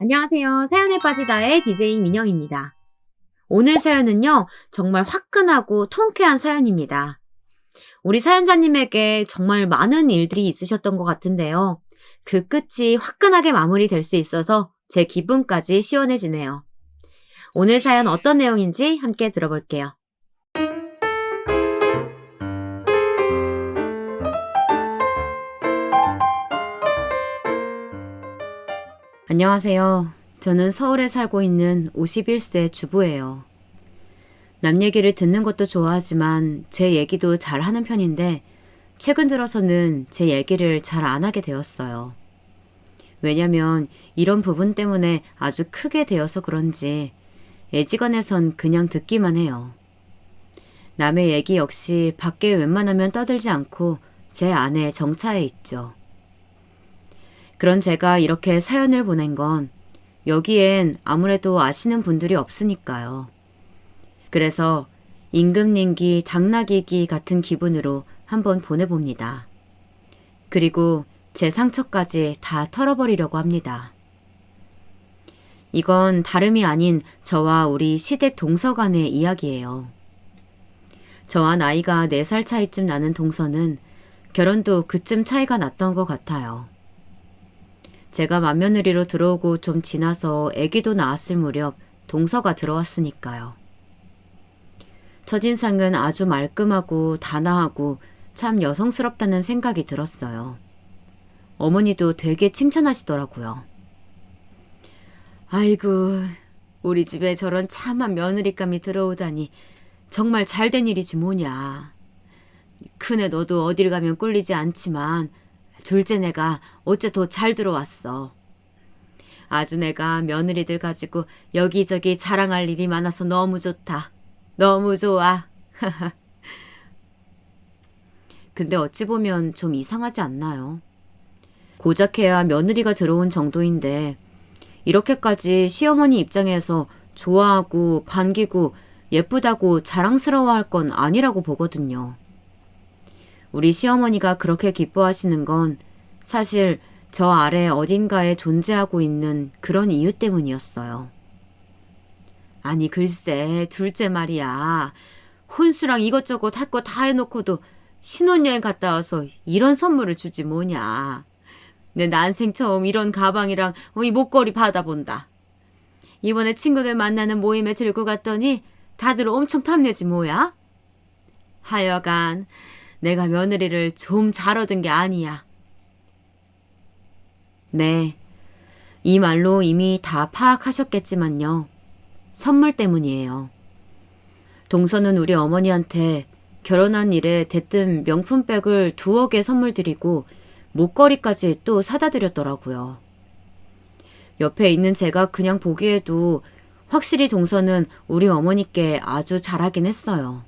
안녕하세요. 사연에 빠지다의 DJ 민영입니다. 오늘 사연은요, 정말 화끈하고 통쾌한 사연입니다. 우리 사연자님에게 정말 많은 일들이 있으셨던 것 같은데요. 그 끝이 화끈하게 마무리될 수 있어서 제 기분까지 시원해지네요. 오늘 사연 어떤 내용인지 함께 들어볼게요. 안녕하세요. 저는 서울에 살고 있는 51세 주부예요. 남 얘기를 듣는 것도 좋아하지만 제 얘기도 잘 하는 편인데 최근 들어서는 제 얘기를 잘 안 하게 되었어요. 왜냐면 이런 부분 때문에 아주 크게 되어서 그런지 애지간해선 그냥 듣기만 해요. 남의 얘기 역시 밖에 웬만하면 떠들지 않고 제 안에 정차해 있죠. 그런 제가 이렇게 사연을 보낸 건 여기엔 아무래도 아시는 분들이 없으니까요. 그래서 임금님기 당나귀기 같은 기분으로 한번 보내봅니다. 그리고 제 상처까지 다 털어버리려고 합니다. 이건 다름이 아닌 저와 우리 시댁 동서 간의 이야기예요. 저와 나이가 4살 차이쯤 나는 동서는 결혼도 그쯤 차이가 났던 것 같아요. 제가 맏며느리로 들어오고 좀 지나서 아기도 낳았을 무렵 동서가 들어왔으니까요. 첫인상은 아주 말끔하고 단아하고 참 여성스럽다는 생각이 들었어요. 어머니도 되게 칭찬하시더라고요. 아이고, 우리 집에 저런 참한 며느리감이 들어오다니 정말 잘된 일이지 뭐냐. 큰애 너도 어딜 가면 꿀리지 않지만 둘째 내가 어째 더 잘 들어왔어. 아주 내가 며느리들 가지고 여기저기 자랑할 일이 많아서 너무 좋다. 너무 좋아. 근데 어찌 보면 좀 이상하지 않나요? 고작해야 며느리가 들어온 정도인데 이렇게까지 시어머니 입장에서 좋아하고 반기고 예쁘다고 자랑스러워할 건 아니라고 보거든요. 우리 시어머니가 그렇게 기뻐하시는 건 사실 저 아래 어딘가에 존재하고 있는 그런 이유 때문이었어요. 아니 글쎄 둘째 말이야. 혼수랑 이것저것 할 거 다 해놓고도 신혼여행 갔다 와서 이런 선물을 주지 뭐냐. 내 난생 처음 이런 가방이랑 이 목걸이 받아본다. 이번에 친구들 만나는 모임에 들고 갔더니 다들 엄청 탐내지 뭐야. 하여간 내가 며느리를 좀 잘 얻은 게 아니야. 네, 이 말로 이미 다 파악하셨겠지만요. 선물 때문이에요. 동서는 우리 어머니한테 결혼한 이래 대뜸 명품백을 2억에 선물 드리고 목걸이까지 또 사다 드렸더라고요. 옆에 있는 제가 그냥 보기에도 확실히 동서는 우리 어머니께 아주 잘하긴 했어요.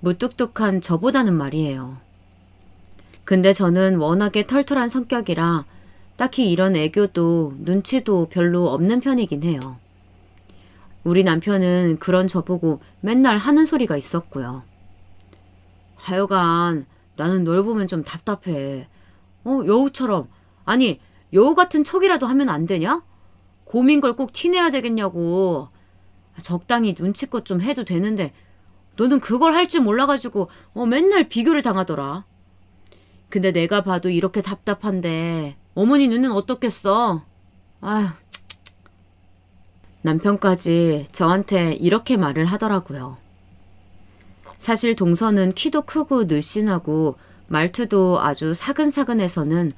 무뚝뚝한 저보다는 말이에요. 근데 저는 워낙에 털털한 성격이라 딱히 이런 애교도 눈치도 별로 없는 편이긴 해요. 우리 남편은 그런 저보고 맨날 하는 소리가 있었고요. 하여간 나는 널 보면 좀 답답해. 여우처럼. 아니 여우 같은 척이라도 하면 안 되냐? 곰인 걸 꼭 티내야 되겠냐고. 적당히 눈치껏 좀 해도 되는데 너는 그걸 할 줄 몰라가지고 맨날 비교를 당하더라. 근데 내가 봐도 이렇게 답답한데 어머니 눈은 어떻겠어? 아휴. 남편까지 저한테 이렇게 말을 하더라고요. 사실 동서는 키도 크고 늘씬하고 말투도 아주 사근사근해서는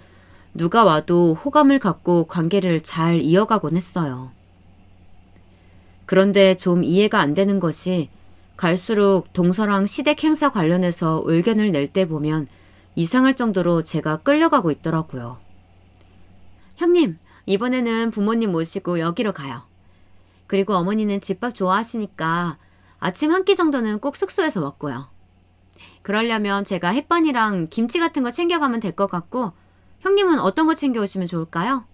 누가 와도 호감을 갖고 관계를 잘 이어가곤 했어요. 그런데 좀 이해가 안 되는 것이 갈수록 동서랑 시댁 행사 관련해서 의견을 낼 때 보면 이상할 정도로 제가 끌려가고 있더라고요. 형님, 이번에는 부모님 모시고 여기로 가요. 그리고 어머니는 집밥 좋아하시니까 아침 한 끼 정도는 꼭 숙소에서 먹고요. 그러려면 제가 햇반이랑 김치 같은 거 챙겨가면 될 것 같고 형님은 어떤 거 챙겨오시면 좋을까요?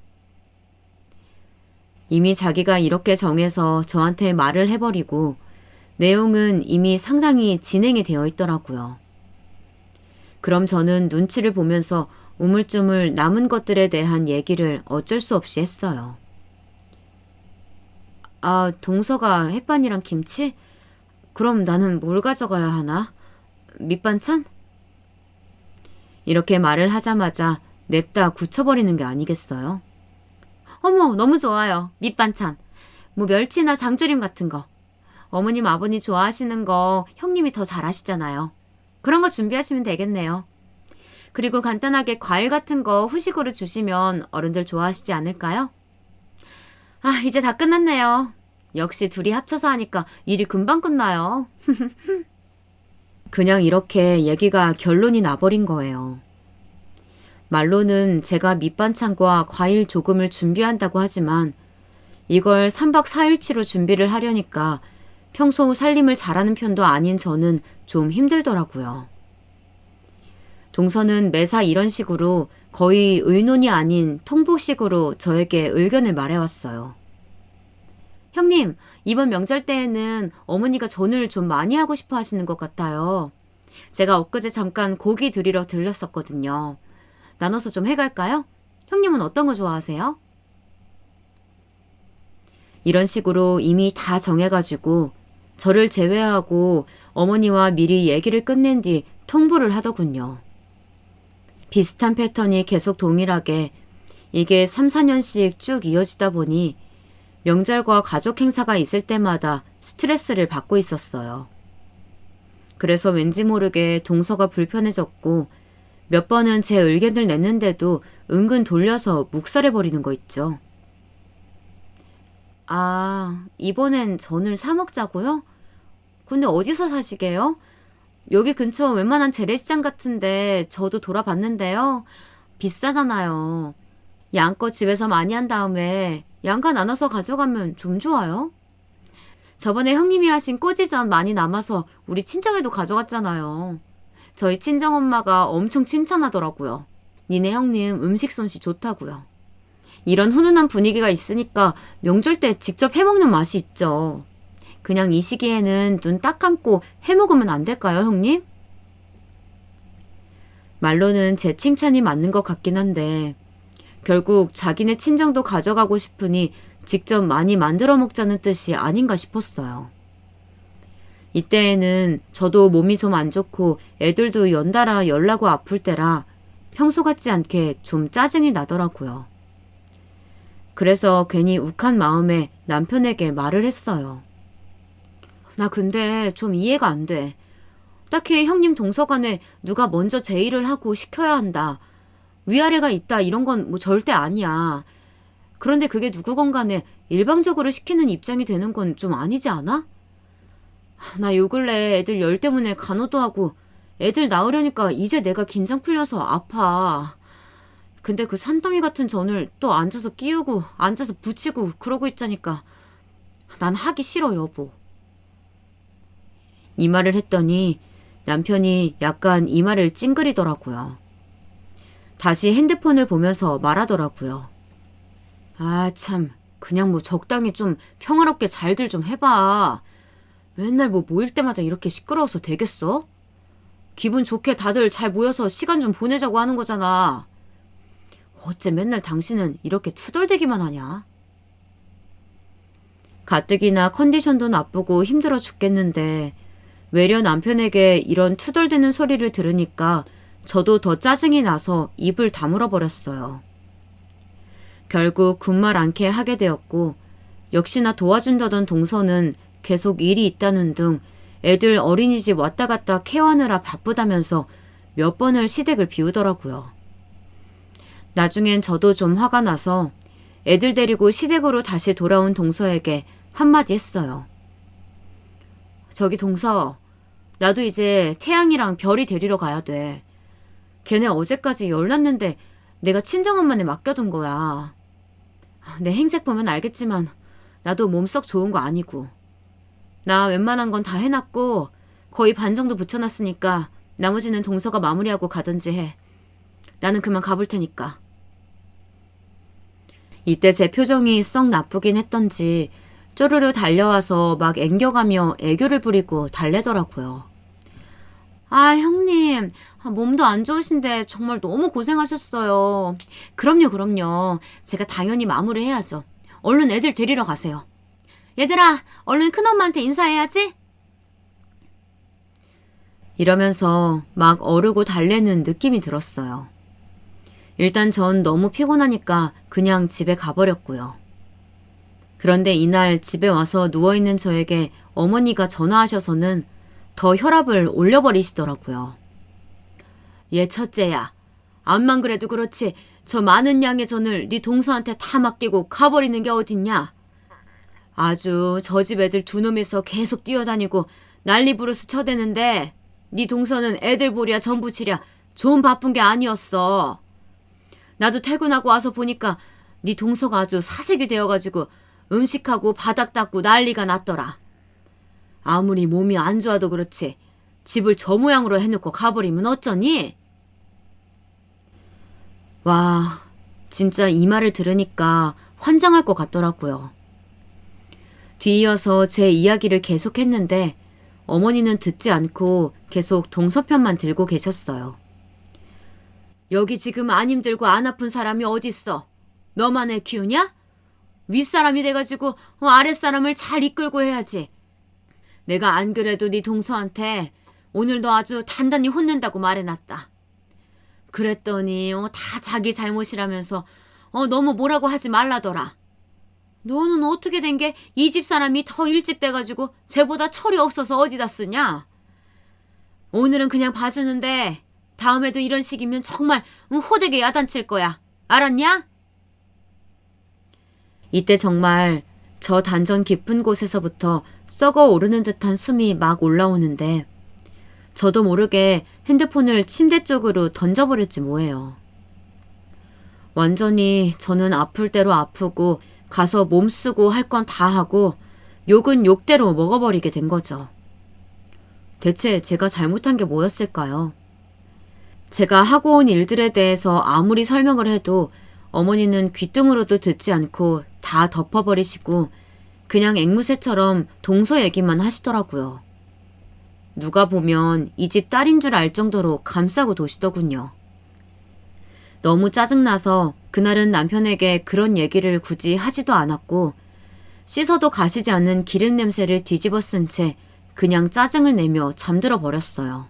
이미 자기가 이렇게 정해서 저한테 말을 해버리고 내용은 이미 상당히 진행이 되어 있더라고요. 그럼 저는 눈치를 보면서 우물쭈물 남은 것들에 대한 얘기를 어쩔 수 없이 했어요. 아, 동서가 햇반이랑 김치? 그럼 나는 뭘 가져가야 하나? 밑반찬? 이렇게 말을 하자마자 냅다 굳혀버리는 게 아니겠어요? 어머, 너무 좋아요. 밑반찬. 뭐 멸치나 장조림 같은 거. 어머님, 아버님 좋아하시는 거 형님이 더 잘하시잖아요. 그런 거 준비하시면 되겠네요. 그리고 간단하게 과일 같은 거 후식으로 주시면 어른들 좋아하시지 않을까요? 아, 이제 다 끝났네요. 역시 둘이 합쳐서 하니까 일이 금방 끝나요. 그냥 이렇게 얘기가 결론이 나버린 거예요. 말로는 제가 밑반찬과 과일 조금을 준비한다고 하지만 이걸 3박 4일치로 준비를 하려니까 평소 살림을 잘하는 편도 아닌 저는 좀 힘들더라고요. 동서는 매사 이런 식으로 거의 의논이 아닌 통보식으로 저에게 의견을 말해왔어요. 형님, 이번 명절 때에는 어머니가 전을 좀 많이 하고 싶어 하시는 것 같아요. 제가 엊그제 잠깐 고기 드리러 들렸었거든요. 나눠서 좀 해갈까요? 형님은 어떤 거 좋아하세요? 이런 식으로 이미 다 정해가지고 저를 제외하고 어머니와 미리 얘기를 끝낸 뒤 통보를 하더군요. 비슷한 패턴이 계속 동일하게 이게 3, 4년씩 쭉 이어지다 보니 명절과 가족 행사가 있을 때마다 스트레스를 받고 있었어요. 그래서 왠지 모르게 동서가 불편해졌고 몇 번은 제 의견을 냈는데도 은근 돌려서 묵살해버리는 거 있죠. 아, 이번엔 전을 사 먹자고요? 근데 어디서 사시게요? 여기 근처 웬만한 재래시장 같은데 저도 돌아봤는데요. 비싸잖아요. 양껏 집에서 많이 한 다음에 양가 나눠서 가져가면 좀 좋아요. 저번에 형님이 하신 꼬지전 많이 남아서 우리 친정에도 가져갔잖아요. 저희 친정엄마가 엄청 칭찬하더라고요. 니네 형님 음식 솜씨 좋다고요. 이런 훈훈한 분위기가 있으니까 명절 때 직접 해먹는 맛이 있죠. 그냥 이 시기에는 눈 딱 감고 해먹으면 안 될까요, 형님? 말로는 제 칭찬이 맞는 것 같긴 한데 결국 자기네 친정도 가져가고 싶으니 직접 많이 만들어 먹자는 뜻이 아닌가 싶었어요. 이때에는 저도 몸이 좀 안 좋고 애들도 연달아 열나고 아플 때라 평소 같지 않게 좀 짜증이 나더라고요. 그래서 괜히 욱한 마음에 남편에게 말을 했어요. 나 근데 좀 이해가 안 돼. 딱히 형님 동서간에 누가 먼저 제의를 하고 시켜야 한다. 위아래가 있다 이런 건 뭐 절대 아니야. 그런데 그게 누구건 간에 일방적으로 시키는 입장이 되는 건 좀 아니지 않아? 나 요 근래 애들 열 때문에 간호도 하고 애들 낳으려니까 이제 내가 긴장 풀려서 아파. 근데 그 산더미 같은 전을 또 앉아서 끼우고 앉아서 붙이고 그러고 있자니까 난 하기 싫어 여보. 이 말을 했더니 남편이 약간 이마를 찡그리더라고요. 다시 핸드폰을 보면서 말하더라고요. 아, 참, 그냥 뭐 적당히 좀 평화롭게 잘들 좀 해봐. 맨날 뭐 모일 때마다 이렇게 시끄러워서 되겠어? 기분 좋게 다들 잘 모여서 시간 좀 보내자고 하는 거잖아. 어째 맨날 당신은 이렇게 투덜대기만 하냐? 가뜩이나 컨디션도 나쁘고 힘들어 죽겠는데 외려 남편에게 이런 투덜대는 소리를 들으니까 저도 더 짜증이 나서 입을 다물어 버렸어요. 결국 군말 않게 하게 되었고 역시나 도와준다던 동서는 계속 일이 있다는 둥 애들 어린이집 왔다 갔다 케어하느라 바쁘다면서 몇 번을 시댁을 비우더라고요. 나중엔 저도 좀 화가 나서 애들 데리고 시댁으로 다시 돌아온 동서에게 한마디 했어요. 저기 동서, 나도 이제 태양이랑 별이 데리러 가야 돼. 걔네 어제까지 열났는데 내가 친정엄마네 맡겨둔 거야. 내 행색 보면 알겠지만 나도 몸 썩 좋은 거 아니고. 나 웬만한 건 다 해놨고 거의 반 정도 붙여놨으니까 나머지는 동서가 마무리하고 가든지 해. 나는 그만 가볼 테니까. 이때 제 표정이 썩 나쁘긴 했던지 쪼르르 달려와서 막 앵겨가며 애교를 부리고 달래더라고요. 아, 형님, 몸도 안 좋으신데 정말 너무 고생하셨어요. 그럼요. 제가 당연히 마무리해야죠. 얼른 애들 데리러 가세요. 얘들아, 얼른 큰엄마한테 인사해야지. 이러면서 막 어르고 달래는 느낌이 들었어요. 일단 전 너무 피곤하니까 그냥 집에 가버렸고요. 그런데 이날 집에 와서 누워있는 저에게 어머니가 전화하셔서는 더 혈압을 올려버리시더라고요. 얘 첫째야, 암만 그래도 그렇지 저 많은 양의 전을 네 동서한테 다 맡기고 가버리는 게 어딨냐. 아주 저 집 애들 두 놈이서 계속 뛰어다니고 난리 부르스 쳐대는데 네 동서는 애들 보랴 전부치랴 좀 바쁜 게 아니었어. 나도 퇴근하고 와서 보니까 네 동서가 아주 사색이 되어가지고 음식하고 바닥 닦고 난리가 났더라. 아무리 몸이 안 좋아도 그렇지 집을 저 모양으로 해놓고 가버리면 어쩌니? 와, 진짜 이 말을 들으니까 환장할 것 같더라고요. 뒤이어서 제 이야기를 계속했는데 어머니는 듣지 않고 계속 동서편만 들고 계셨어요. 여기 지금 안 힘들고 안 아픈 사람이 어딨어? 너만 애 키우냐? 윗사람이 돼가지고 아랫사람을 잘 이끌고 해야지. 내가 안 그래도 네 동서한테 오늘 너 아주 단단히 혼낸다고 말해놨다. 그랬더니 다 자기 잘못이라면서 너무 뭐라고 하지 말라더라. 너는 어떻게 된 게 이 집 사람이 더 일찍 돼가지고 쟤보다 철이 없어서 어디다 쓰냐? 오늘은 그냥 봐주는데 다음에도 이런 식이면 정말 호되게 야단칠 거야. 알았냐? 이때 정말 저 단전 깊은 곳에서부터 썩어 오르는 듯한 숨이 막 올라오는데 저도 모르게 핸드폰을 침대 쪽으로 던져버렸지 뭐예요. 완전히 저는 아플 대로 아프고 가서 몸쓰고 할 건 다 하고 욕은 욕대로 먹어버리게 된 거죠. 대체 제가 잘못한 게 뭐였을까요? 제가 하고 온 일들에 대해서 아무리 설명을 해도 어머니는 귓등으로도 듣지 않고 다 덮어버리시고 그냥 앵무새처럼 동서 얘기만 하시더라고요. 누가 보면 이 집 딸인 줄 알 정도로 감싸고 도시더군요. 너무 짜증나서 그날은 남편에게 그런 얘기를 굳이 하지도 않았고 씻어도 가시지 않는 기름 냄새를 뒤집어 쓴 채 그냥 짜증을 내며 잠들어 버렸어요.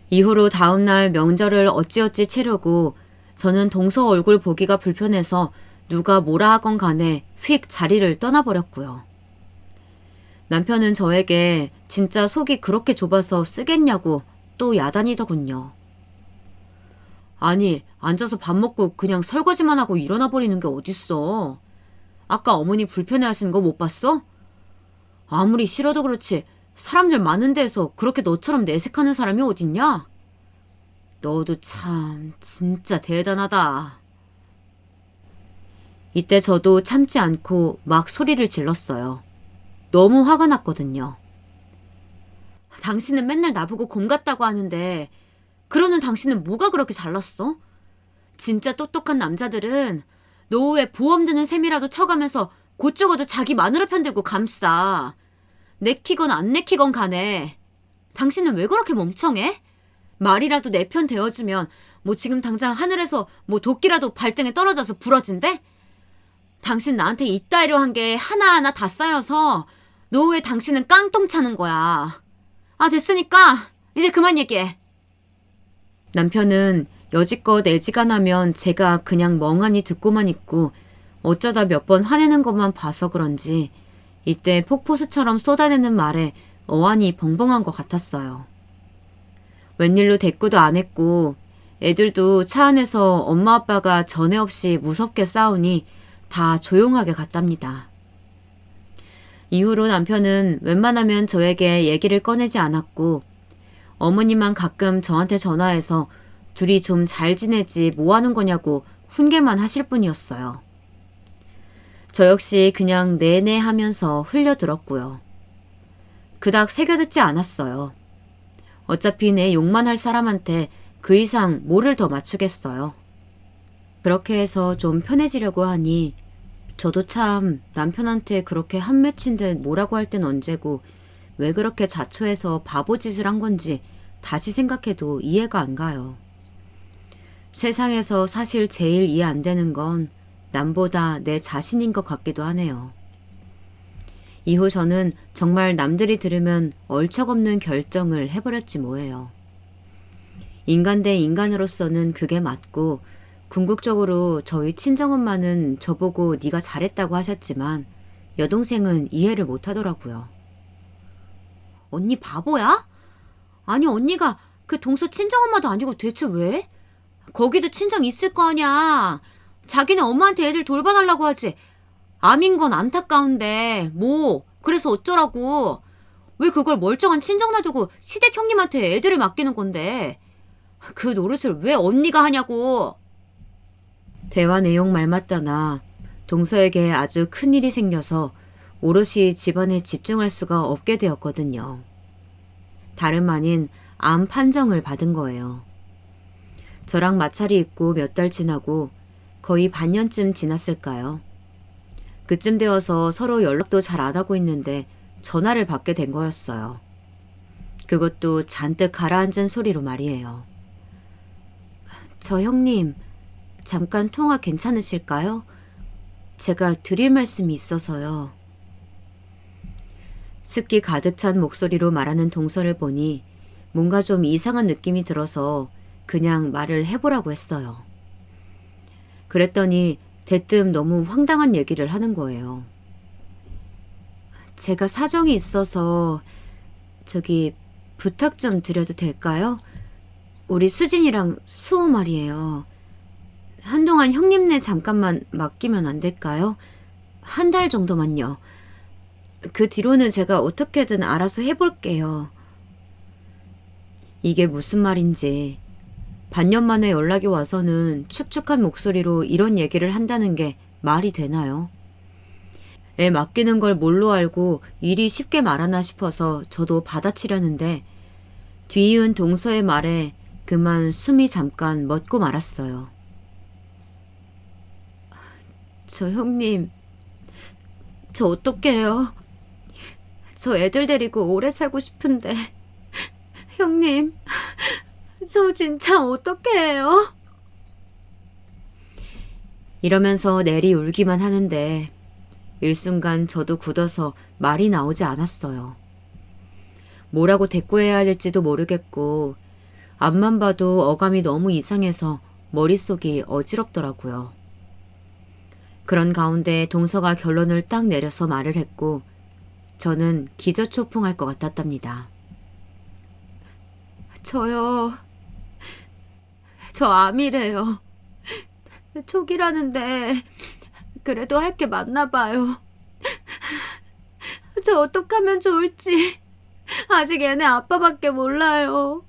이후로 다음날 명절을 어찌어찌 치르고 저는 동서 얼굴 보기가 불편해서 누가 뭐라 하건 간에 휙 자리를 떠나버렸고요. 남편은 저에게 진짜 속이 그렇게 좁아서 쓰겠냐고 또 야단이더군요. 아니, 앉아서 밥 먹고 그냥 설거지만 하고 일어나 버리는 게 어딨어. 아까 어머니 불편해하시는 거 못 봤어? 아무리 싫어도 그렇지 사람들 많은 데서 그렇게 너처럼 내색하는 사람이 어딨냐? 너도 참 진짜 대단하다. 이때 저도 참지 않고 막 소리를 질렀어요. 너무 화가 났거든요. 당신은 맨날 나보고 곰 같다고 하는데 그러는 당신은 뭐가 그렇게 잘났어? 진짜 똑똑한 남자들은 노후에 보험 드는 셈이라도 쳐가면서 곧 죽어도 자기 마누라 편들고 감싸. 내키건 안 내키건 간에. 당신은 왜 그렇게 멍청해? 말이라도 내 편 되어주면 뭐 지금 당장 하늘에서 뭐 도끼라도 발등에 떨어져서 부러진대? 당신 나한테 이따위로 한 게 하나하나 다 쌓여서 노후에 당신은 깡통 차는 거야. 아, 됐으니까 이제 그만 얘기해. 남편은 여지껏 애지간하면 제가 그냥 멍하니 듣고만 있고 어쩌다 몇 번 화내는 것만 봐서 그런지 이때 폭포수처럼 쏟아내는 말에 어안이 벙벙한 것 같았어요. 웬일로 대꾸도 안 했고 애들도 차 안에서 엄마 아빠가 전에 없이 무섭게 싸우니 다 조용하게 갔답니다. 이후로 남편은 웬만하면 저에게 얘기를 꺼내지 않았고 어머니만 가끔 저한테 전화해서 둘이 좀 잘 지내지 뭐 하는 거냐고 훈계만 하실 뿐이었어요. 저 역시 그냥 네네 하면서 흘려들었고요. 그닥 새겨듣지 않았어요. 어차피 내 욕만 할 사람한테 그 이상 뭐를 더 맞추겠어요. 그렇게 해서 좀 편해지려고 하니 저도 참 남편한테 그렇게 한 맺힌 듯 뭐라고 할 땐 언제고 왜 그렇게 자초해서 바보짓을 한 건지 다시 생각해도 이해가 안 가요. 세상에서 사실 제일 이해 안 되는 건 남보다 내 자신인 것 같기도 하네요. 이후 저는 정말 남들이 들으면 얼척없는 결정을 해버렸지 뭐예요. 인간 대 인간으로서는 그게 맞고 궁극적으로 저희 친정엄마는 저보고 네가 잘했다고 하셨지만 여동생은 이해를 못하더라고요. 언니 바보야? 아니 언니가 그 동서 친정엄마도 아니고 대체 왜? 거기도 친정 있을 거 아니야. 자기네 엄마한테 애들 돌봐달라고 하지. 암인 건 안타까운데 뭐 그래서 어쩌라고. 왜 그걸 멀쩡한 친정 놔두고 시댁 형님한테 애들을 맡기는 건데. 그 노릇을 왜 언니가 하냐고. 대화 내용 말맞다나 동서에게 아주 큰일이 생겨서 오롯이 집안에 집중할 수가 없게 되었거든요. 다름 아닌 암 판정을 받은 거예요. 저랑 마찰이 있고 몇 달 지나고 거의 반년쯤 지났을까요? 그쯤 되어서 서로 연락도 잘 안 하고 있는데 전화를 받게 된 거였어요. 그것도 잔뜩 가라앉은 소리로 말이에요. 저 형님, 잠깐 통화 괜찮으실까요? 제가 드릴 말씀이 있어서요. 습기 가득 찬 목소리로 말하는 동서를 보니 뭔가 좀 이상한 느낌이 들어서 그냥 말을 해보라고 했어요. 그랬더니 대뜸 너무 황당한 얘기를 하는 거예요. 제가 사정이 있어서 저기 부탁 좀 드려도 될까요? 우리 수진이랑 수호 말이에요. 한동안 형님네 잠깐만 맡기면 안 될까요? 한 달 정도만요. 그 뒤로는 제가 어떻게든 알아서 해볼게요. 이게 무슨 말인지 반년 만에 연락이 와서는 축축한 목소리로 이런 얘기를 한다는 게 말이 되나요? 애 맡기는 걸 뭘로 알고 일이 쉽게 말하나 싶어서 저도 받아치려는데 뒤이은 동서의 말에 그만 숨이 잠깐 멎고 말았어요. 저 형님, 저 어떡해요? 저 애들 데리고 오래 살고 싶은데 형님, 저 진짜 어떡해요? 이러면서 내리 울기만 하는데 일순간 저도 굳어서 말이 나오지 않았어요. 뭐라고 대꾸해야 할지도 모르겠고 앞만 봐도 어감이 너무 이상해서 머릿속이 어지럽더라고요. 그런 가운데 동서가 결론을 딱 내려서 말을 했고 저는 기저초풍할 것 같았답니다. 저요. 저 암이래요. 초기라는데 그래도 할 게 맞나 봐요. 저 어떡하면 좋을지 아직 얘네 아빠밖에 몰라요.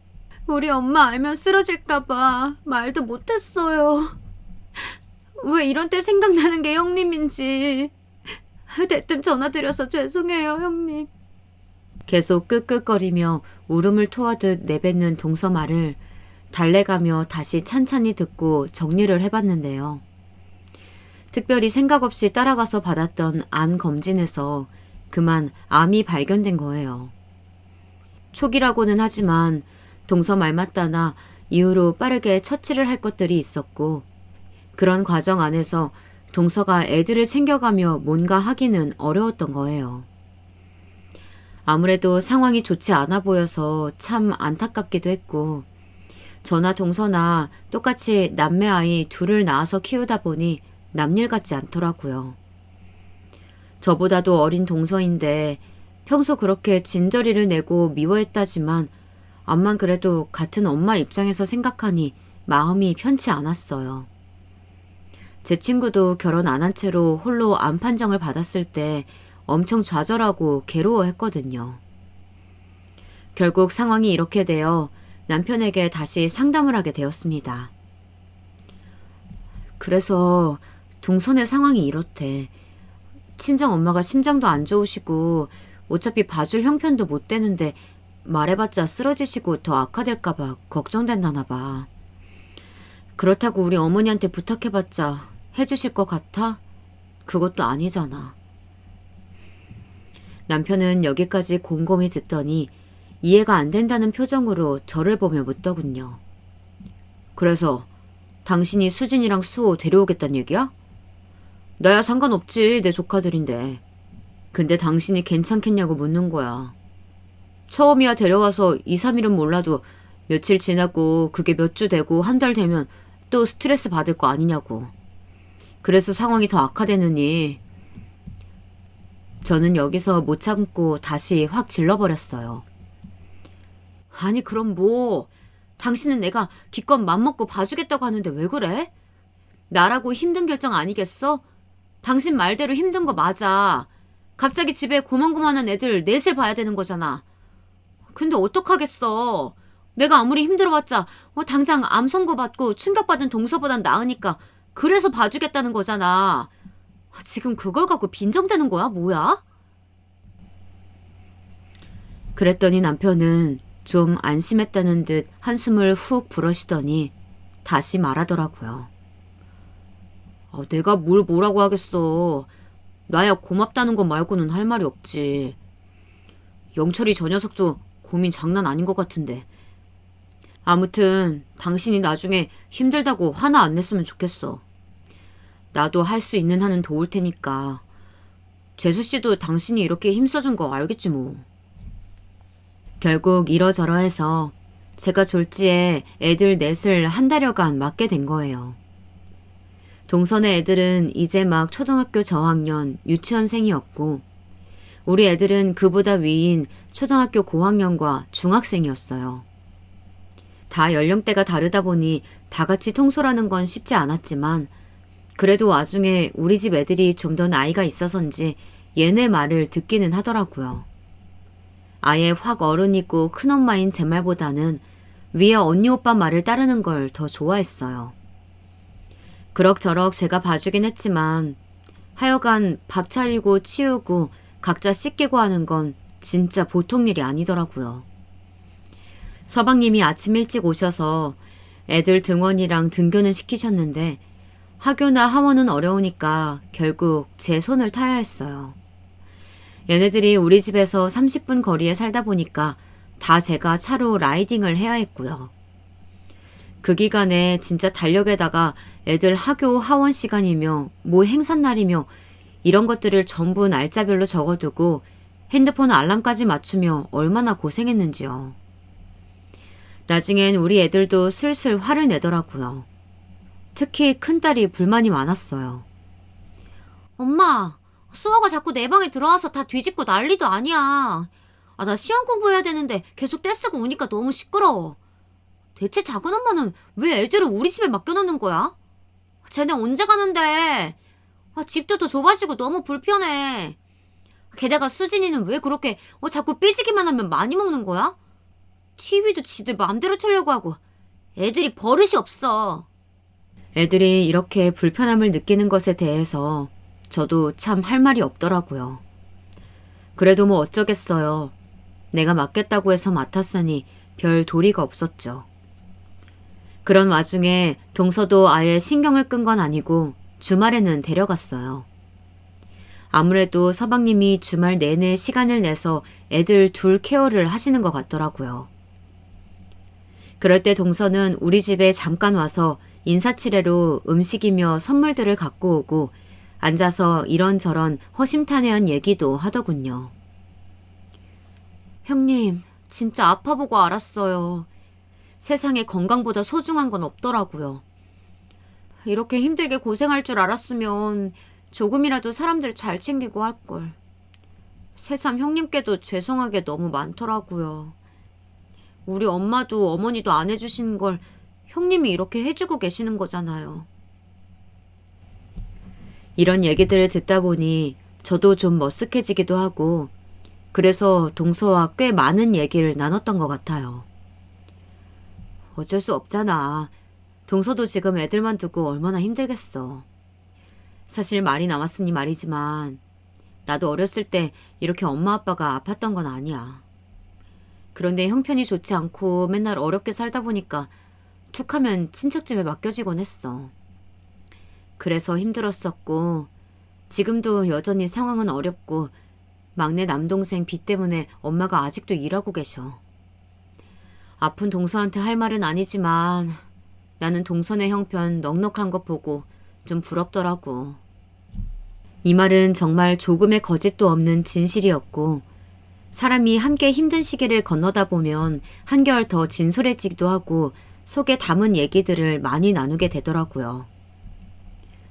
우리 엄마 알면 쓰러질까 봐 말도 못했어요. 왜 이런 때 생각나는 게 형님인지. 대뜸 전화드려서 죄송해요, 형님. 계속 끄끄거리며 울음을 토하듯 내뱉는 동서 말을 달래가며 다시 찬찬히 듣고 정리를 해봤는데요. 특별히 생각 없이 따라가서 받았던 안 검진에서 그만 암이 발견된 거예요. 초기라고는 하지만 동서 말 맞다나 이후로 빠르게 처치를 할 것들이 있었고 그런 과정 안에서 동서가 애들을 챙겨가며 뭔가 하기는 어려웠던 거예요. 아무래도 상황이 좋지 않아 보여서 참 안타깝기도 했고 저나 동서나 똑같이 남매 아이 둘을 낳아서 키우다 보니 남일 같지 않더라고요. 저보다도 어린 동서인데 평소 그렇게 진저리를 내고 미워했다지만 암만 그래도 같은 엄마 입장에서 생각하니 마음이 편치 않았어요. 제 친구도 결혼 안 한 채로 홀로 암 판정을 받았을 때 엄청 좌절하고 괴로워했거든요. 결국 상황이 이렇게 되어 남편에게 다시 상담을 하게 되었습니다. 그래서 동선의 상황이 이렇대. 친정 엄마가 심장도 안 좋으시고 어차피 봐줄 형편도 못 되는데 말해봤자 쓰러지시고 더 악화될까봐 걱정된다나 봐. 그렇다고 우리 어머니한테 부탁해봤자 해주실 것 같아? 그것도 아니잖아. 남편은 여기까지 곰곰이 듣더니 이해가 안 된다는 표정으로 저를 보며 묻더군요. 그래서 당신이 수진이랑 수호 데려오겠다는 얘기야? 나야 상관없지, 내 조카들인데. 근데 당신이 괜찮겠냐고 묻는 거야. 처음이야 데려와서 2, 3일은 몰라도 며칠 지나고 그게 몇 주 되고 한 달 되면 또 스트레스 받을 거 아니냐고. 그래서 상황이 더 악화되느니 저는 여기서 못 참고 다시 확 질러버렸어요. 아니 그럼 뭐 당신은 내가 기껏 맘먹고 봐주겠다고 하는데 왜 그래? 나라고 힘든 결정 아니겠어? 당신 말대로 힘든 거 맞아. 갑자기 집에 고만고만한 애들 넷을 봐야 되는 거잖아. 근데 어떡하겠어. 내가 아무리 힘들어봤자 당장 암 선고받고 충격받은 동서보단 나으니까 그래서 봐주겠다는 거잖아. 지금 그걸 갖고 빈정대는 거야? 뭐야? 그랬더니 남편은 좀 안심했다는 듯 한숨을 훅 불어쉬더니 다시 말하더라고요. 내가 뭘 뭐라고 하겠어. 나야 고맙다는 것 말고는 할 말이 없지. 영철이 저 녀석도 고민 장난 아닌 것 같은데. 아무튼 당신이 나중에 힘들다고 화나 안 냈으면 좋겠어. 나도 할 수 있는 한은 도울 테니까. 재수 씨도 당신이 이렇게 힘써준 거 알겠지 뭐. 결국 이러저러 해서 제가 졸지에 애들 넷을 한 달여간 맡게 된 거예요. 동선의 애들은 이제 막 초등학교 저학년, 유치원생이었고 우리 애들은 그보다 위인 초등학교 고학년과 중학생이었어요. 다 연령대가 다르다 보니 다 같이 통솔하는 건 쉽지 않았지만 그래도 와중에 우리 집 애들이 좀 더 나이가 있어서인지 얘네 말을 듣기는 하더라고요. 아예 확 어른이고 큰엄마인 제 말보다는 위에 언니 오빠 말을 따르는 걸 더 좋아했어요. 그럭저럭 제가 봐주긴 했지만 하여간 밥 차리고 치우고 각자 씻기고 하는 건 진짜 보통 일이 아니더라고요. 서방님이 아침 일찍 오셔서 애들 등원이랑 등교는 시키셨는데 학교나 하원은 어려우니까 결국 제 손을 타야 했어요. 얘네들이 우리 집에서 30분 거리에 살다 보니까 다 제가 차로 라이딩을 해야 했고요. 그 기간에 진짜 달력에다가 애들 학교 하원 시간이며 뭐 행사날이며 이런 것들을 전부 날짜별로 적어두고 핸드폰 알람까지 맞추며 얼마나 고생했는지요. 나중엔 우리 애들도 슬슬 화를 내더라고요. 특히 큰딸이 불만이 많았어요. 엄마, 수아가 자꾸 내 방에 들어와서 다 뒤집고 난리도 아니야. 나 시험 공부해야 되는데 계속 떼쓰고 우니까 너무 시끄러워. 대체 작은 엄마는 왜 애들을 우리 집에 맡겨놓는 거야? 쟤네 언제 가는데? 집도 더 좁아지고 너무 불편해. 게다가 수진이는 왜 그렇게 자꾸 삐지기만 하면 많이 먹는 거야? TV도 지들 마음대로 틀려고 하고 애들이 버릇이 없어. 애들이 이렇게 불편함을 느끼는 것에 대해서 저도 참 할 말이 없더라고요. 그래도 뭐 어쩌겠어요. 내가 맡겠다고 해서 맡았으니 별 도리가 없었죠. 그런 와중에 동서도 아예 신경을 끈 건 아니고 주말에는 데려갔어요. 아무래도 서방님이 주말 내내 시간을 내서 애들 둘 케어를 하시는 것 같더라고요. 그럴 때 동서는 우리 집에 잠깐 와서 인사치레로 음식이며 선물들을 갖고 오고 앉아서 이런저런 허심탄회한 얘기도 하더군요. 형님, 진짜 아파보고 알았어요. 세상에 건강보다 소중한 건 없더라고요. 이렇게 힘들게 고생할 줄 알았으면 조금이라도 사람들 잘 챙기고 할걸. 새삼 형님께도 죄송하게 너무 많더라고요. 우리 엄마도 어머니도 안 해주시는 걸 형님이 이렇게 해주고 계시는 거잖아요. 이런 얘기들을 듣다 보니 저도 좀 머쓱해지기도 하고 그래서 동서와 꽤 많은 얘기를 나눴던 것 같아요. 어쩔 수 없잖아. 동서도 지금 애들만 두고 얼마나 힘들겠어. 사실 말이 나왔으니 말이지만 나도 어렸을 때 이렇게 엄마 아빠가 아팠던 건 아니야. 그런데 형편이 좋지 않고 맨날 어렵게 살다 보니까 툭하면 친척집에 맡겨지곤 했어. 그래서 힘들었었고 지금도 여전히 상황은 어렵고 막내 남동생 빚 때문에 엄마가 아직도 일하고 계셔. 아픈 동서한테 할 말은 아니지만 나는 동선의 형편 넉넉한 것 보고 좀 부럽더라고. 이 말은 정말 조금의 거짓도 없는 진실이었고 사람이 함께 힘든 시기를 건너다 보면 한결 더 진솔해지기도 하고 속에 담은 얘기들을 많이 나누게 되더라고요.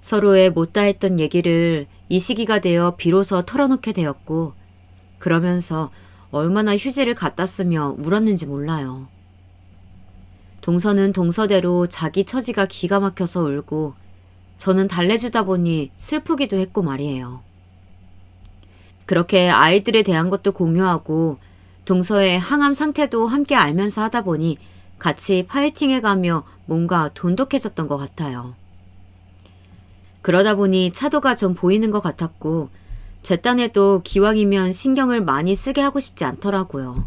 서로의 못다했던 얘기를 이 시기가 되어 비로소 털어놓게 되었고 그러면서 얼마나 휴지를 갖다 쓰며 울었는지 몰라요. 동서는 동서대로 자기 처지가 기가 막혀서 울고 저는 달래주다 보니 슬프기도 했고 말이에요. 그렇게 아이들에 대한 것도 공유하고 동서의 항암 상태도 함께 알면서 하다 보니 같이 파이팅해가며 뭔가 돈독해졌던 것 같아요. 그러다 보니 차도가 좀 보이는 것 같았고 제 딴에도 기왕이면 신경을 많이 쓰게 하고 싶지 않더라고요.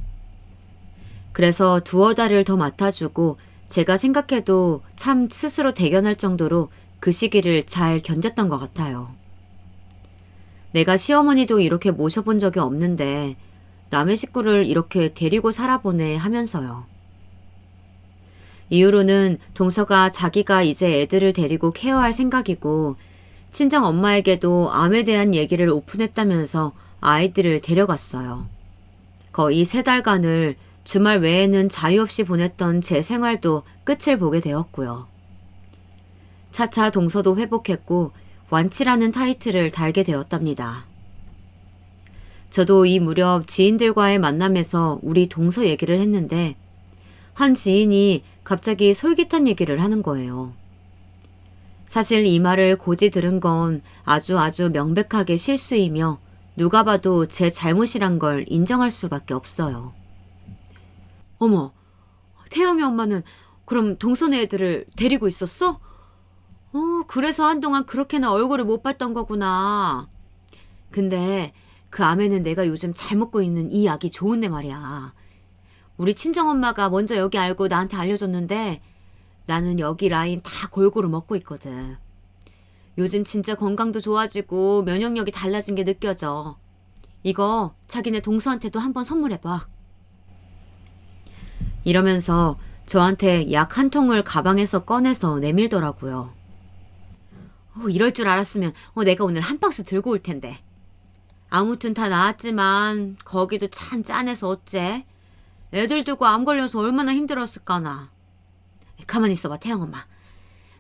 그래서 두어 달을 더 맡아주고 제가 생각해도 참 스스로 대견할 정도로 그 시기를 잘 견뎠던 것 같아요. 내가 시어머니도 이렇게 모셔본 적이 없는데 남의 식구를 이렇게 데리고 살아보네 하면서요. 이후로는 동서가 자기가 이제 애들을 데리고 케어할 생각이고 친정 엄마에게도 암에 대한 얘기를 오픈했다면서 아이들을 데려갔어요. 거의 3달간을 주말 외에는 자유 없이 보냈던 제 생활도 끝을 보게 되었고요. 차차 동서도 회복했고 완치라는 타이틀을 달게 되었답니다. 저도 이 무렵 지인들과의 만남에서 우리 동서 얘기를 했는데 한 지인이 갑자기 솔깃한 얘기를 하는 거예요. 사실 이 말을 고지 들은 건 아주 명백하게 실수이며 누가 봐도 제 잘못이란 걸 인정할 수밖에 없어요. 어머, 태영이 엄마는 그럼 동서네 애들을 데리고 있었어? 그래서 한동안 그렇게나 얼굴을 못 봤던 거구나. 근데 그 암에는 내가 요즘 잘 먹고 있는 이 약이 좋은데 말이야. 우리 친정엄마가 먼저 여기 알고 나한테 알려줬는데 나는 여기 라인 다 골고루 먹고 있거든. 요즘 진짜 건강도 좋아지고 면역력이 달라진 게 느껴져. 이거 자기네 동서한테도 한번 선물해봐. 이러면서 저한테 약 한 통을 가방에서 꺼내서 내밀더라고요. 이럴 줄 알았으면 내가 오늘 한 박스 들고 올 텐데. 아무튼 다 나았지만 거기도 참 짠해서 어째? 애들 두고 암 걸려서 얼마나 힘들었을까나. 가만히 있어봐 태영 엄마.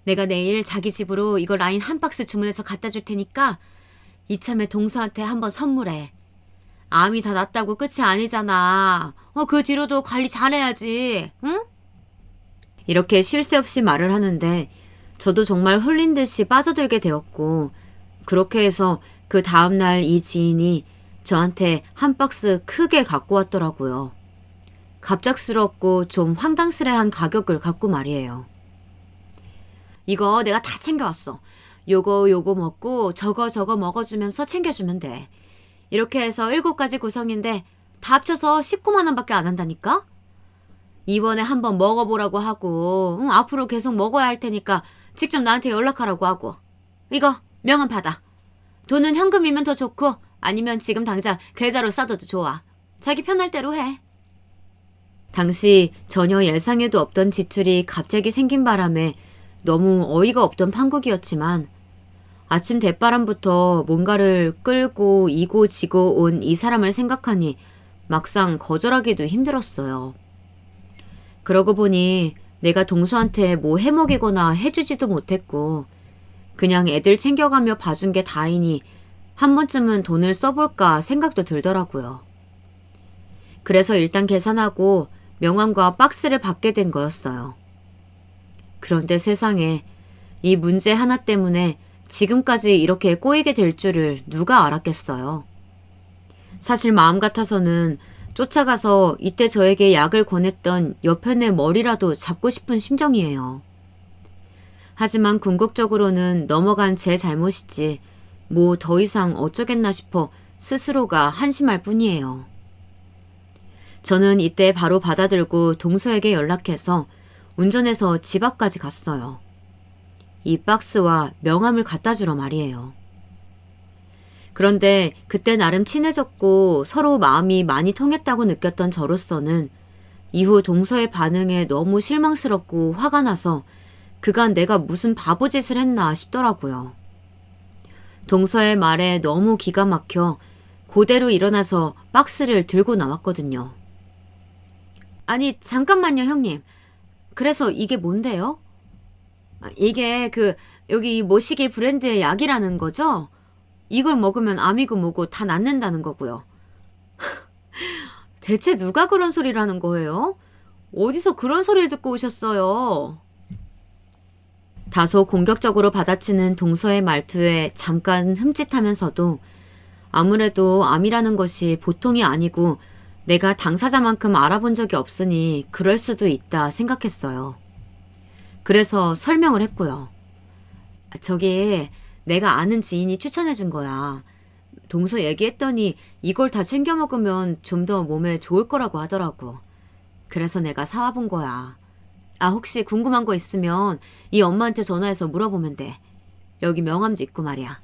내가 내일 자기 집으로 이거 라인 한 박스 주문해서 갖다 줄 테니까 이참에 동서한테 한번 선물해. 암이 다 낫다고 끝이 아니잖아. 그 뒤로도 관리 잘해야지. 응? 이렇게 쉴 새 없이 말을 하는데 저도 정말 홀린 듯이 빠져들게 되었고 그렇게 해서 그 다음날 이 지인이 저한테 한 박스 크게 갖고 왔더라고요. 갑작스럽고 좀 황당스레한 가격을 갖고 말이에요. 이거 내가 다 챙겨왔어. 요거 먹고 저거 먹어주면서 챙겨주면 돼. 이렇게 해서 7가지 구성인데 다 합쳐서 19만 원밖에 안 한다니까? 이번에 한번 먹어보라고 하고 앞으로 계속 먹어야 할 테니까 직접 나한테 연락하라고 하고. 이거 명함 받아. 돈은 현금이면 더 좋고 아니면 지금 당장 계좌로 싸줘도 좋아. 자기 편할 대로 해. 당시 전혀 예상에도 없던 지출이 갑자기 생긴 바람에 너무 어이가 없던 판국이었지만 아침 대바람부터 뭔가를 끌고 이고 지고 온 이 사람을 생각하니 막상 거절하기도 힘들었어요. 그러고 보니 내가 동서한테 뭐 해먹이거나 해주지도 못했고 그냥 애들 챙겨가며 봐준 게 다이니 한 번쯤은 돈을 써볼까 생각도 들더라고요. 그래서 일단 계산하고 명함과 박스를 받게 된 거였어요. 그런데 세상에 이 문제 하나 때문에 지금까지 이렇게 꼬이게 될 줄을 누가 알았겠어요. 사실 마음 같아서는 쫓아가서 이때 저에게 약을 권했던 여편의 머리라도 잡고 싶은 심정이에요. 하지만 궁극적으로는 넘어간 제 잘못이지 뭐 더 이상 어쩌겠나 싶어 스스로가 한심할 뿐이에요. 저는 이때 바로 받아들고 동서에게 연락해서 운전해서 집 앞까지 갔어요. 이 박스와 명함을 갖다 주러 말이에요. 그런데 그때 나름 친해졌고 서로 마음이 많이 통했다고 느꼈던 저로서는 이후 동서의 반응에 너무 실망스럽고 화가 나서 그간 내가 무슨 바보짓을 했나 싶더라고요. 동서의 말에 너무 기가 막혀 그대로 일어나서 박스를 들고 나왔거든요. 아니, 잠깐만요, 형님. 그래서 이게 뭔데요? 이게 여기 이 모시기 브랜드의 약이라는 거죠? 이걸 먹으면 암이고 뭐고 다 낫는다는 거고요. 대체 누가 그런 소리를 하는 거예요? 어디서 그런 소리를 듣고 오셨어요? 다소 공격적으로 받아치는 동서의 말투에 잠깐 흠칫하면서도 아무래도 암이라는 것이 보통이 아니고 내가 당사자만큼 알아본 적이 없으니 그럴 수도 있다 생각했어요. 그래서 설명을 했고요. 저기 내가 아는 지인이 추천해 준 거야. 동서 얘기했더니 이걸 다 챙겨 먹으면 좀 더 몸에 좋을 거라고 하더라고. 그래서 내가 사와 본 거야. 혹시 궁금한 거 있으면 이 엄마한테 전화해서 물어보면 돼. 여기 명함도 있고 말이야.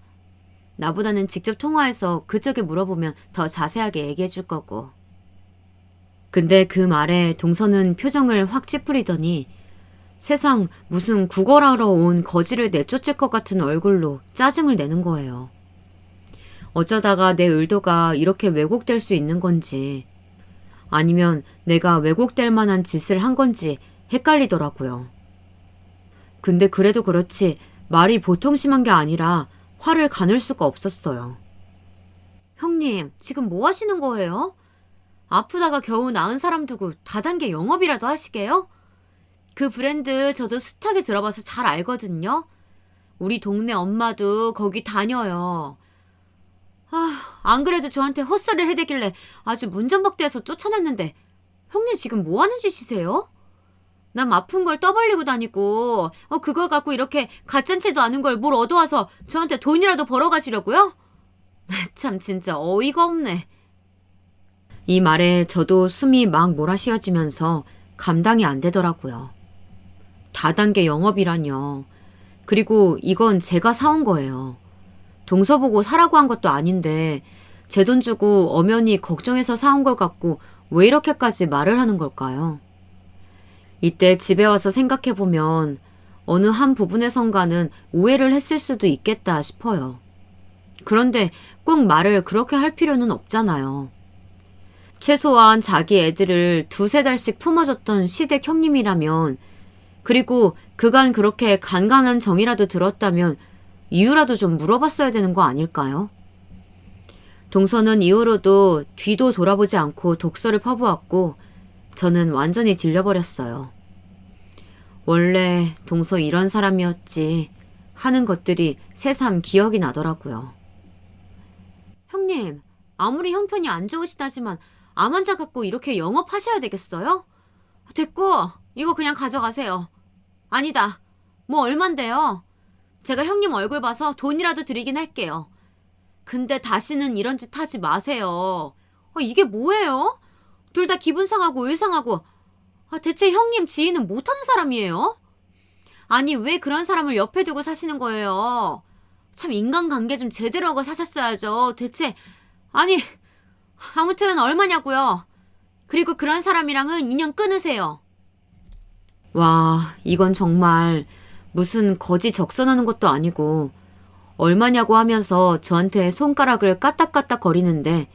나보다는 직접 통화해서 그쪽에 물어보면 더 자세하게 얘기해 줄 거고. 근데 그 말에 동서는 표정을 확 찌푸리더니 세상 무슨 구걸하러 온 거지를 내쫓을 것 같은 얼굴로 짜증을 내는 거예요. 어쩌다가 내 의도가 이렇게 왜곡될 수 있는 건지 아니면 내가 왜곡될 만한 짓을 한 건지 헷갈리더라고요. 근데 그래도 그렇지 말이 보통 심한 게 아니라 화를 가눌 수가 없었어요. 형님, 지금 뭐 하시는 거예요? 아프다가 겨우 나은 사람 두고 다단계 영업이라도 하시게요? 그 브랜드 저도 숱하게 들어봐서 잘 알거든요. 우리 동네 엄마도 거기 다녀요. 안 그래도 저한테 헛소리를 해대길래 아주 문전박대해서 쫓아냈는데 형님 지금 뭐 하는 짓이세요? 남 아픈 걸 떠벌리고 다니고 그걸 갖고 이렇게 가짠치도 않은 걸 뭘 얻어와서 저한테 돈이라도 벌어가시려고요? 참 진짜 어이가 없네. 이 말에 저도 숨이 막 몰아쉬어지면서 감당이 안 되더라고요. 다단계 영업이라뇨. 그리고 이건 제가 사온 거예요. 동서 보고 사라고 한 것도 아닌데 제 돈 주고 엄연히 걱정해서 사온 걸 갖고 왜 이렇게까지 말을 하는 걸까요? 이때 집에 와서 생각해보면 어느 한 부분에선가는 오해를 했을 수도 있겠다 싶어요. 그런데 꼭 말을 그렇게 할 필요는 없잖아요. 최소한 자기 애들을 두세 달씩 품어줬던 시댁 형님이라면 그리고 그간 그렇게 간간한 정이라도 들었다면 이유라도 좀 물어봤어야 되는 거 아닐까요? 동서는 이후로도 뒤도 돌아보지 않고 독서를 퍼부었고 저는 완전히 질려버렸어요. 원래 동서 이런 사람이었지 하는 것들이 새삼 기억이 나더라고요. 형님, 아무리 형편이 안 좋으시다지만 암 환자 갖고 이렇게 영업하셔야 되겠어요? 됐고 이거 그냥 가져가세요. 아니다. 뭐 얼만데요? 제가 형님 얼굴 봐서 돈이라도 드리긴 할게요. 근데 다시는 이런 짓 하지 마세요. 이게 뭐예요? 둘 다 기분 상하고 일 상하고. 대체 형님 지인은 못하는 사람이에요? 아니 왜 그런 사람을 옆에 두고 사시는 거예요? 참 인간관계 좀 제대로 하고 사셨어야죠. 대체 아니 아무튼 얼마냐고요. 그리고 그런 사람이랑은 인연 끊으세요. 와, 이건 정말 무슨 거지 적선하는 것도 아니고 얼마냐고 하면서 저한테 손가락을 까딱까딱 거리는데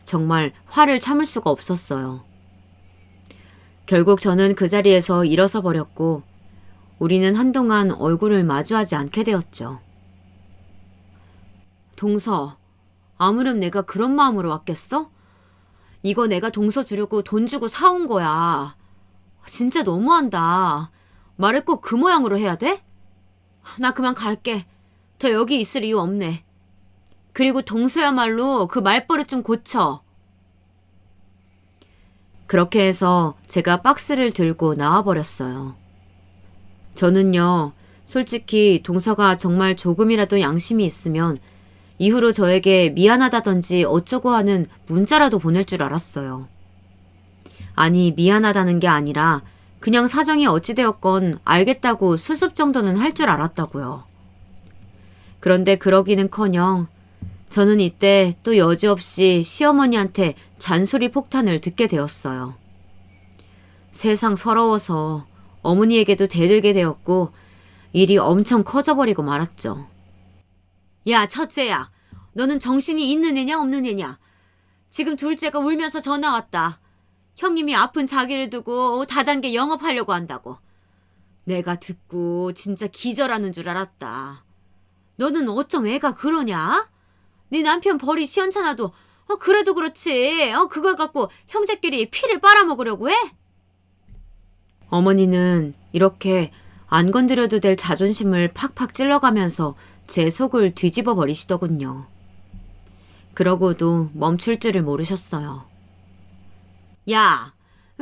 정말 화를 참을 수가 없었어요. 결국 저는 그 자리에서 일어서 버렸고 우리는 한동안 얼굴을 마주하지 않게 되었죠. 동서, 아무렴 내가 그런 마음으로 왔겠어? 이거 내가 동서 주려고 돈 주고 사온 거야. 진짜 너무한다. 말을 꼭 그 모양으로 해야 돼? 나 그만 갈게. 더 여기 있을 이유 없네. 그리고 동서야말로 그 말버릇 좀 고쳐. 그렇게 해서 제가 박스를 들고 나와버렸어요. 저는요, 솔직히 동서가 정말 조금이라도 양심이 있으면 이후로 저에게 미안하다든지 어쩌고 하는 문자라도 보낼 줄 알았어요. 아니, 미안하다는 게 아니라 그냥 사정이 어찌되었건 알겠다고 수습 정도는 할 줄 알았다고요. 그런데 그러기는커녕 저는 이때 또 여지없이 시어머니한테 잔소리 폭탄을 듣게 되었어요. 세상 서러워서 어머니에게도 대들게 되었고 일이 엄청 커져버리고 말았죠. 야, 첫째야. 너는 정신이 있는 애냐 없는 애냐? 지금 둘째가 울면서 전화 왔다. 형님이 아픈 자기를 두고 다단계 영업하려고 한다고. 내가 듣고 진짜 기절하는 줄 알았다. 너는 어쩜 애가 그러냐? 네 남편 벌이 시원찮아도 그래도 그렇지. 그걸 갖고 형제끼리 피를 빨아먹으려고 해? 어머니는 이렇게 안 건드려도 될 자존심을 팍팍 찔러가면서 제 속을 뒤집어 버리시더군요. 그러고도 멈출 줄을 모르셨어요. 야,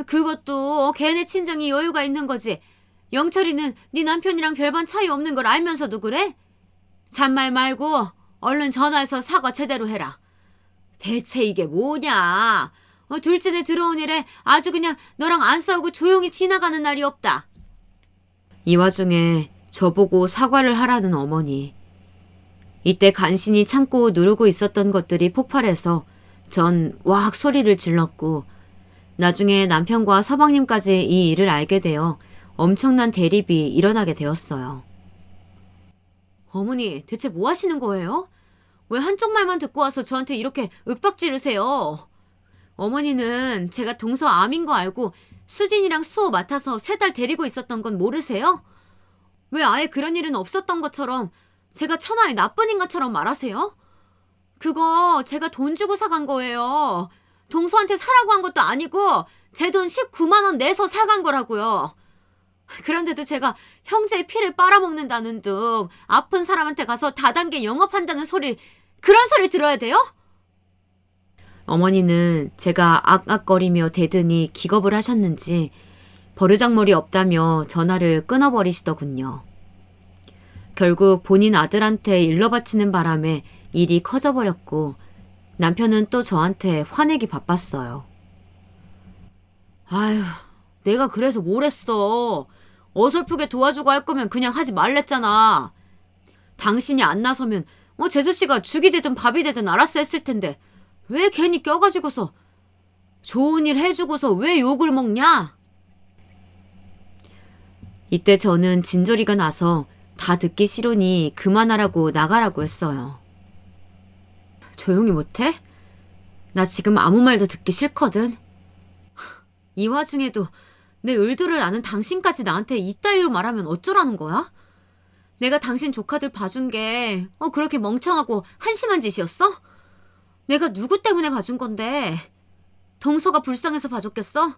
그것도 걔네 친정이 여유가 있는 거지. 영철이는 네 남편이랑 별반 차이 없는 걸 알면서도 그래? 잔말 말고 얼른 전화해서 사과 제대로 해라. 대체 이게 뭐냐? 둘째네 들어온 일에 아주 그냥 너랑 안 싸우고 조용히 지나가는 날이 없다. 이 와중에 저보고 사과를 하라는 어머니. 이때 간신히 참고 누르고 있었던 것들이 폭발해서 전 와악 소리를 질렀고 나중에 남편과 서방님까지 이 일을 알게 되어 엄청난 대립이 일어나게 되었어요. 어머니, 대체 뭐 하시는 거예요? 왜 한쪽 말만 듣고 와서 저한테 이렇게 윽박지르세요? 어머니는 제가 동서 암인 거 알고 수진이랑 수호 맡아서 3달 데리고 있었던 건 모르세요? 왜 아예 그런 일은 없었던 것처럼 제가 천하의 나쁜 인간처럼 말하세요? 그거 제가 돈 주고 사간 거예요. 동서한테 사라고 한 것도 아니고 제 돈 19만 원 내서 사간 거라고요. 그런데도 제가 형제의 피를 빨아먹는다는 둥 아픈 사람한테 가서 다단계 영업한다는 소리, 그런 소리 들어야 돼요? 어머니는 제가 악악거리며 대드니 기겁을 하셨는지 버르장머리 없다며 전화를 끊어버리시더군요. 결국 본인 아들한테 일러 바치는 바람에 일이 커져버렸고 남편은 또 저한테 화내기 바빴어요. 아휴, 내가 그래서 뭘 했어. 어설프게 도와주고 할 거면 그냥 하지 말랬잖아. 당신이 안 나서면 재수씨가 죽이 되든 밥이 되든 알아서 했을 텐데 왜 괜히 껴가지고서 좋은 일 해주고서 왜 욕을 먹냐? 이때 저는 진저리가 나서 다 듣기 싫으니 그만하라고 나가라고 했어요. 조용히 못해? 나 지금 아무 말도 듣기 싫거든. 이 와중에도 내 의도를 아는 당신까지 나한테 이따위로 말하면 어쩌라는 거야? 내가 당신 조카들 봐준 게 그렇게 멍청하고 한심한 짓이었어? 내가 누구 때문에 봐준 건데? 동서가 불쌍해서 봐줬겠어?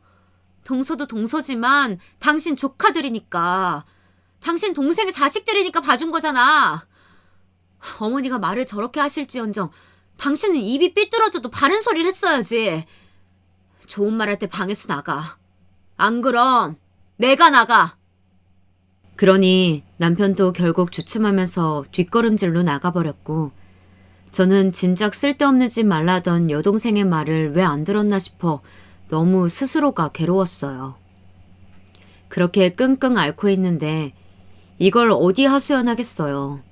동서도 동서지만 당신 조카들이니까. 당신 동생의 자식들이니까 봐준 거잖아. 어머니가 말을 저렇게 하실지언정 당신은 입이 삐뚤어져도 바른 소리를 했어야지. 좋은 말 할 때 방에서 나가. 안 그럼 내가 나가. 그러니 남편도 결국 주춤하면서 뒷걸음질로 나가버렸고 저는 진작 쓸데없는 짓 말라던 여동생의 말을 왜 안 들었나 싶어 너무 스스로가 괴로웠어요. 그렇게 끙끙 앓고 있는데 이걸 어디 하소연하겠어요.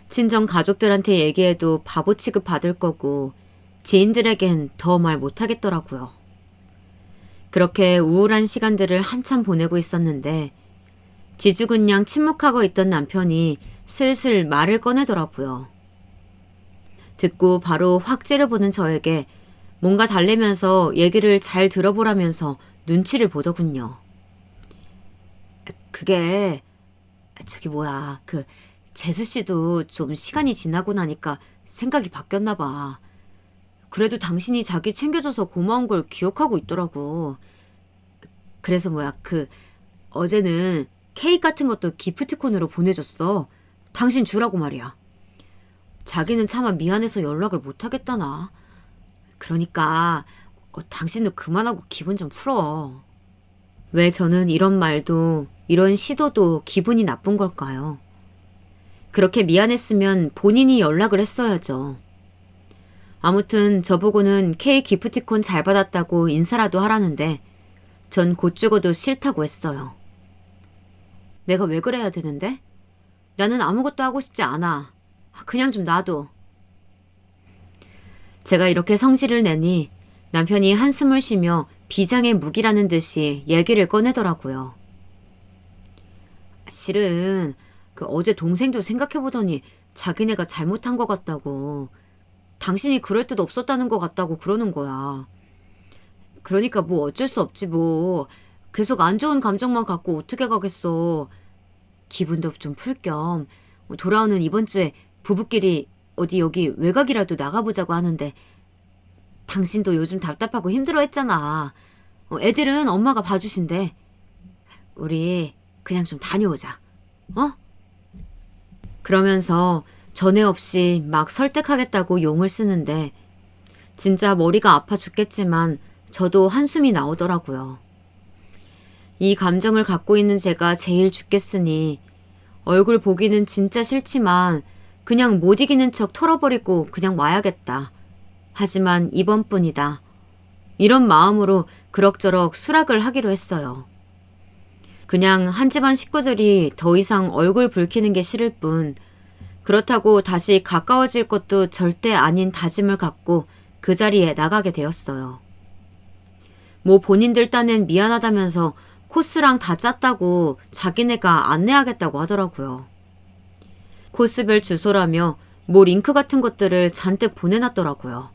친정 가족들한테 얘기해도 바보 취급 받을 거고 지인들에겐 더 말 못하겠더라고요. 그렇게 우울한 시간들을 한참 보내고 있었는데 지주군냥 침묵하고 있던 남편이 슬슬 말을 꺼내더라고요. 듣고 바로 확 찌르보는 저에게 뭔가 달래면서 얘기를 잘 들어보라면서 눈치를 보더군요. 그게 저기 뭐야, 재수씨도 좀 시간이 지나고 나니까 생각이 바뀌었나 봐. 그래도 당신이 자기 챙겨줘서 고마운 걸 기억하고 있더라고. 그래서 어제는 케이크 같은 것도 기프티콘으로 보내줬어. 당신 주라고 말이야. 자기는 차마 미안해서 연락을 못하겠다나. 그러니까 당신도 그만하고 기분 좀 풀어. 왜 저는 이런 말도 이런 시도도 기분이 나쁜 걸까요? 그렇게 미안했으면 본인이 연락을 했어야죠. 아무튼 저보고는 케이크 기프티콘 잘 받았다고 인사라도 하라는데 전 곧 죽어도 싫다고 했어요. 내가 왜 그래야 되는데? 나는 아무것도 하고 싶지 않아. 그냥 좀 놔둬. 제가 이렇게 성질을 내니 남편이 한숨을 쉬며 비장의 무기라는 듯이 얘기를 꺼내더라고요. 실은 어제 동생도 생각해보더니 자기네가 잘못한 것 같다고. 당신이 그럴 뜻 없었다는 것 같다고 그러는 거야. 그러니까 뭐 어쩔 수 없지 뭐. 계속 안 좋은 감정만 갖고 어떻게 가겠어. 기분도 좀 풀 겸 돌아오는 이번 주에 부부끼리 어디 여기 외곽이라도 나가보자고 하는데 당신도 요즘 답답하고 힘들어 했잖아. 애들은 엄마가 봐주신대. 우리 그냥 좀 다녀오자. 어? 그러면서 전에 없이 막 설득하겠다고 용을 쓰는데 진짜 머리가 아파 죽겠지만 저도 한숨이 나오더라고요. 이 감정을 갖고 있는 제가 제일 죽겠으니 얼굴 보기는 진짜 싫지만 그냥 못 이기는 척 털어버리고 그냥 와야겠다. 하지만 이번뿐이다. 이런 마음으로 그럭저럭 수락을 하기로 했어요. 그냥 한 집안 식구들이 더 이상 얼굴 붉히는 게 싫을 뿐 그렇다고 다시 가까워질 것도 절대 아닌 다짐을 갖고 그 자리에 나가게 되었어요. 뭐 본인들 딴엔 미안하다면서 코스랑 다 짰다고 자기네가 안내하겠다고 하더라고요. 코스별 주소라며 뭐 링크 같은 것들을 잔뜩 보내놨더라고요.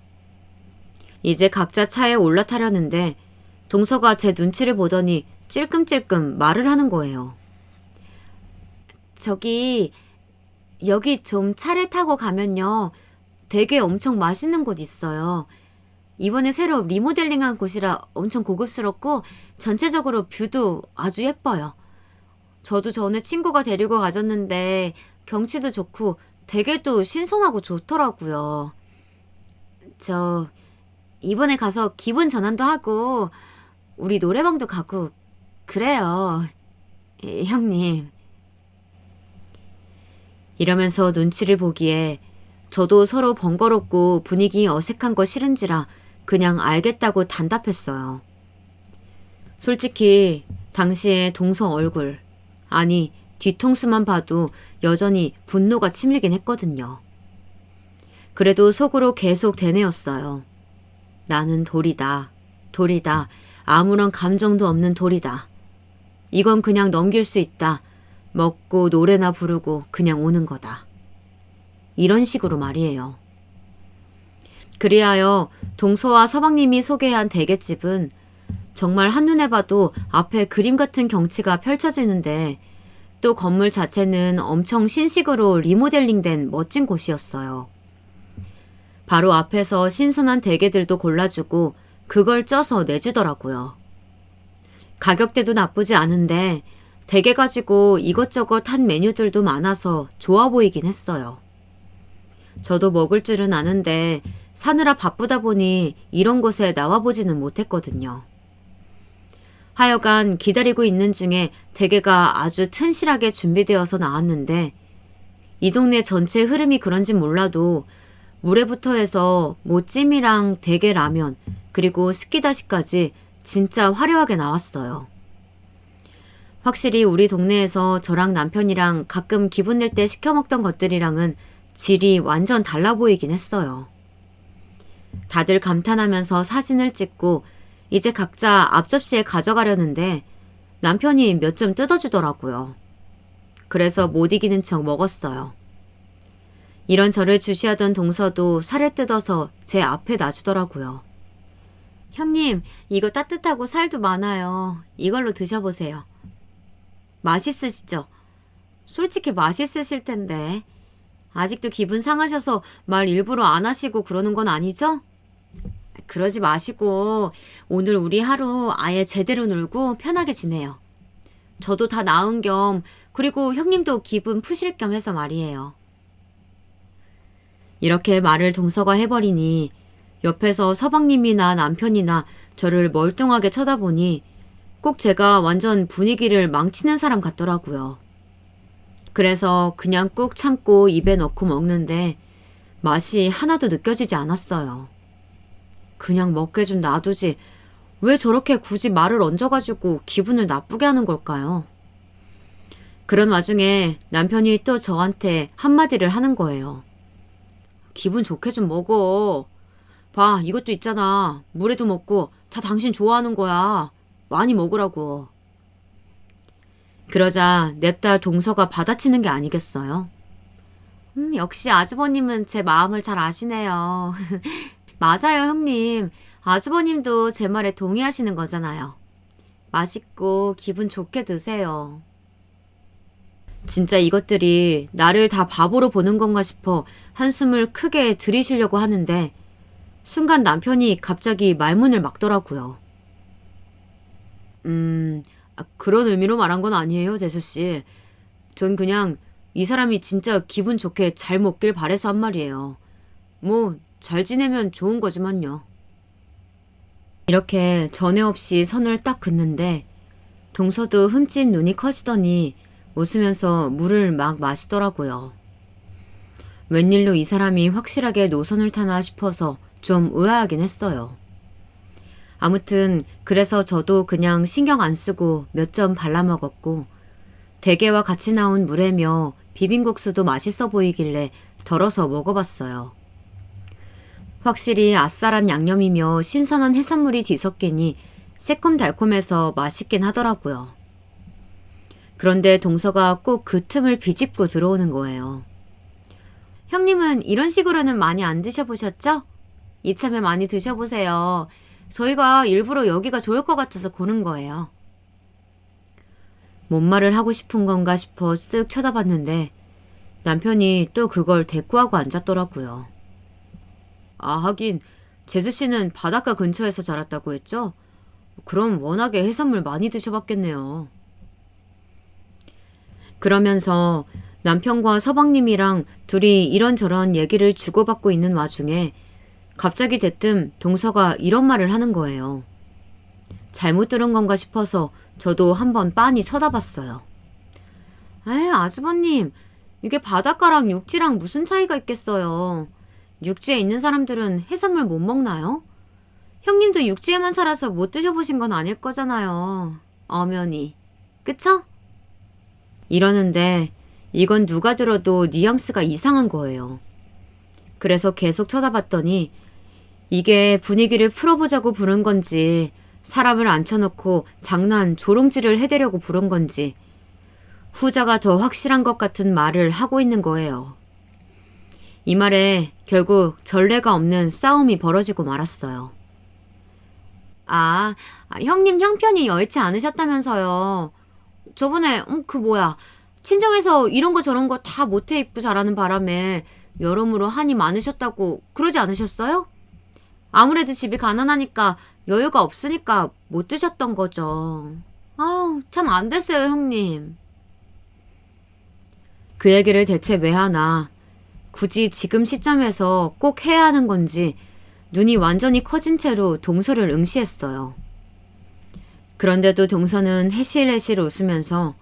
이제 각자 차에 올라타려는데 동서가 제 눈치를 보더니 찔끔찔끔 말을 하는 거예요. 저기 여기 좀 차를 타고 가면요. 되게 엄청 맛있는 곳 있어요. 이번에 새로 리모델링한 곳이라 엄청 고급스럽고 전체적으로 뷰도 아주 예뻐요. 저도 전에 친구가 데리고 가졌는데 경치도 좋고 되게 또 신선하고 좋더라고요. 저 이번에 가서 기분 전환도 하고 우리 노래방도 가고 그래요. 형님. 이러면서 눈치를 보기에 저도 서로 번거롭고 분위기 어색한 거 싫은지라 그냥 알겠다고 단답했어요. 솔직히 당시에 동서 얼굴, 아니 뒤통수만 봐도 여전히 분노가 치밀긴 했거든요. 그래도 속으로 계속 되뇌었어요. 나는 돌이다. 돌이다. 아무런 감정도 없는 돌이다. 이건 그냥 넘길 수 있다. 먹고 노래나 부르고 그냥 오는 거다. 이런 식으로 말이에요. 그리하여 동서와 서방님이 소개한 대게집은 정말 한눈에 봐도 앞에 그림 같은 경치가 펼쳐지는데 또 건물 자체는 엄청 신식으로 리모델링된 멋진 곳이었어요. 바로 앞에서 신선한 대게들도 골라주고 그걸 쪄서 내주더라고요. 가격대도 나쁘지 않은데 대게 가지고 이것저것 한 메뉴들도 많아서 좋아 보이긴 했어요. 저도 먹을 줄은 아는데 사느라 바쁘다 보니 이런 곳에 나와보지는 못했거든요. 하여간 기다리고 있는 중에 대게가 아주 튼실하게 준비되어서 나왔는데 이 동네 전체 흐름이 그런진 몰라도 물회부터 해서 모찜이랑 대게 라면 그리고 스키다시까지 진짜 화려하게 나왔어요. 확실히 우리 동네에서 저랑 남편이랑 가끔 기분 낼 때 시켜 먹던 것들이랑은 질이 완전 달라 보이긴 했어요. 다들 감탄하면서 사진을 찍고 이제 각자 앞접시에 가져가려는데 남편이 몇 점 뜯어주더라고요. 그래서 못 이기는 척 먹었어요. 이런 저를 주시하던 동서도 살을 뜯어서 제 앞에 놔주더라고요. 형님, 이거 따뜻하고 살도 많아요. 이걸로 드셔보세요. 맛있으시죠? 솔직히 맛있으실 텐데. 아직도 기분 상하셔서 말 일부러 안 하시고 그러는 건 아니죠? 그러지 마시고 오늘 우리 하루 아예 제대로 놀고 편하게 지내요. 저도 다 나은 겸 그리고 형님도 기분 푸실 겸 해서 말이에요. 이렇게 말을 동서가 해버리니 옆에서 서방님이나 남편이나 저를 멀뚱하게 쳐다보니 꼭 제가 완전 분위기를 망치는 사람 같더라고요. 그래서 그냥 꾹 참고 입에 넣고 먹는데 맛이 하나도 느껴지지 않았어요. 그냥 먹게 좀 놔두지 왜 저렇게 굳이 말을 얹어가지고 기분을 나쁘게 하는 걸까요? 그런 와중에 남편이 또 저한테 한마디를 하는 거예요. 기분 좋게 좀 먹어. 봐, 이것도 있잖아. 물에도 먹고 다 당신 좋아하는 거야. 많이 먹으라고. 그러자 냅다 동서가 받아치는 게 아니겠어요? 역시 아주버님은 제 마음을 잘 아시네요. 맞아요, 형님. 아주버님도 제 말에 동의하시는 거잖아요. 맛있고 기분 좋게 드세요. 진짜 이것들이 나를 다 바보로 보는 건가 싶어 한숨을 크게 들이쉬려고 하는데 순간 남편이 갑자기 말문을 막더라고요. 그런 의미로 말한 건 아니에요, 재수씨. 전 그냥 이 사람이 진짜 기분 좋게 잘 먹길 바래서 한 말이에요. 뭐, 잘 지내면 좋은 거지만요. 이렇게 전에 없이 선을 딱 긋는데 동서도 흠칫 눈이 커지더니 웃으면서 물을 막 마시더라고요. 웬일로 이 사람이 확실하게 노선을 타나 싶어서 좀 의아하긴 했어요. 아무튼 그래서 저도 그냥 신경 안 쓰고 몇 점 발라 먹었고 대게와 같이 나온 물회며 비빔국수도 맛있어 보이길래 덜어서 먹어봤어요. 확실히 아싸란 양념이며 신선한 해산물이 뒤섞이니 새콤달콤해서 맛있긴 하더라고요. 그런데 동서가 꼭 그 틈을 비집고 들어오는 거예요. 형님은 이런 식으로는 많이 안 드셔보셨죠? 이참에 많이 드셔보세요. 저희가 일부러 여기가 좋을 것 같아서 고른 거예요. 뭔 말을 하고 싶은 건가 싶어 쓱 쳐다봤는데 남편이 또 그걸 대꾸하고 앉았더라고요. 아, 하긴 재수씨는 바닷가 근처에서 자랐다고 했죠? 그럼 워낙에 해산물 많이 드셔봤겠네요. 그러면서 남편과 서방님이랑 둘이 이런저런 얘기를 주고받고 있는 와중에 갑자기 대뜸 동서가 이런 말을 하는 거예요. 잘못 들은 건가 싶어서 저도 한번 빤히 쳐다봤어요. 에이, 아주버님, 이게 바닷가랑 육지랑 무슨 차이가 있겠어요. 육지에 있는 사람들은 해산물 못 먹나요? 형님도 육지에만 살아서 못 드셔보신 건 아닐 거잖아요. 엄연히. 그쵸? 이러는데 이건 누가 들어도 뉘앙스가 이상한 거예요. 그래서 계속 쳐다봤더니 이게 분위기를 풀어보자고 부른 건지 사람을 앉혀놓고 장난 조롱질을 해대려고 부른 건지 후자가 더 확실한 것 같은 말을 하고 있는 거예요. 이 말에 결국 전례가 없는 싸움이 벌어지고 말았어요. 형님 형편이 여의치 않으셨다면서요. 저번에 친정에서 이런 거 저런 거 다 못해 입고 자라는 바람에 여러모로 한이 많으셨다고 그러지 않으셨어요? 아무래도 집이 가난하니까 여유가 없으니까 못 드셨던 거죠. 참 안 됐어요, 형님. 그 얘기를 대체 왜 하나? 굳이 지금 시점에서 꼭 해야 하는 건지 눈이 완전히 커진 채로 동서를 응시했어요. 그런데도 동서는 해실해실 웃으면서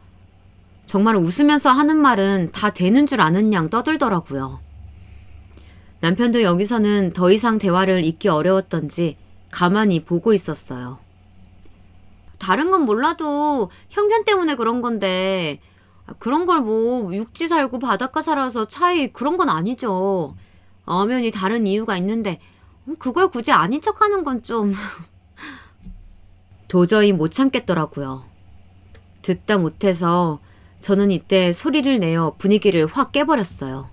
정말 웃으면서 하는 말은 다 되는 줄 아는 양 떠들더라고요. 남편도 여기서는 더 이상 대화를 잇기 어려웠던지 가만히 보고 있었어요. 다른 건 몰라도 형편 때문에 그런 건데 그런 걸 육지 살고 바닷가 살아서 차이 그런 건 아니죠. 엄연히 다른 이유가 있는데 그걸 굳이 아닌 척하는 건 좀... 도저히 못 참겠더라고요. 듣다 못해서 저는 이때 소리를 내어 분위기를 확 깨버렸어요.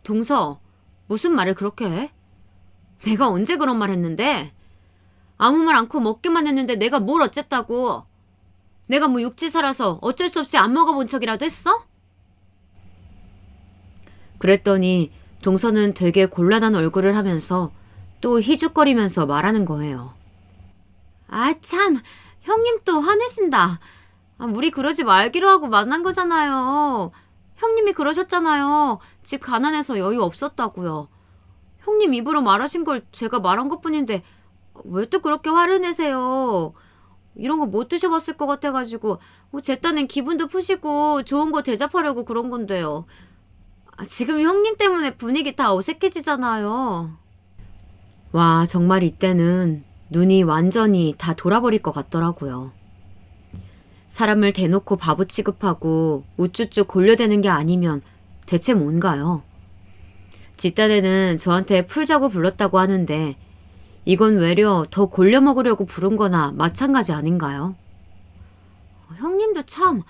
동서, 무슨 말을 그렇게 해? 내가 언제 그런 말 했는데? 아무 말 않고 먹기만 했는데 내가 뭘 어쨌다고? 내가 육지 살아서 어쩔 수 없이 안 먹어본 척이라도 했어? 그랬더니 동서는 되게 곤란한 얼굴을 하면서 또 희죽거리면서 말하는 거예요. 참, 형님 또 화내신다. 우리 그러지 말기로 하고 만난 거잖아요. 형님이 그러셨잖아요. 집 가난해서 여유 없었다고요. 형님 입으로 말하신 걸 제가 말한 것뿐인데 왜 또 그렇게 화를 내세요? 이런 거 못 드셔봤을 것 같아가지고 제 딴엔 기분도 푸시고 좋은 거 대접하려고 그런 건데요. 지금 형님 때문에 분위기 다 어색해지잖아요. 와, 정말 이때는 눈이 완전히 다 돌아버릴 것 같더라고요. 사람을 대놓고 바보 취급하고 우쭈쭈 골려대는 게 아니면 대체 뭔가요? 지 딴에는 저한테 풀자고 불렀다고 하는데 이건 외려 더 골려 먹으려고 부른 거나 마찬가지 아닌가요? 형님도 참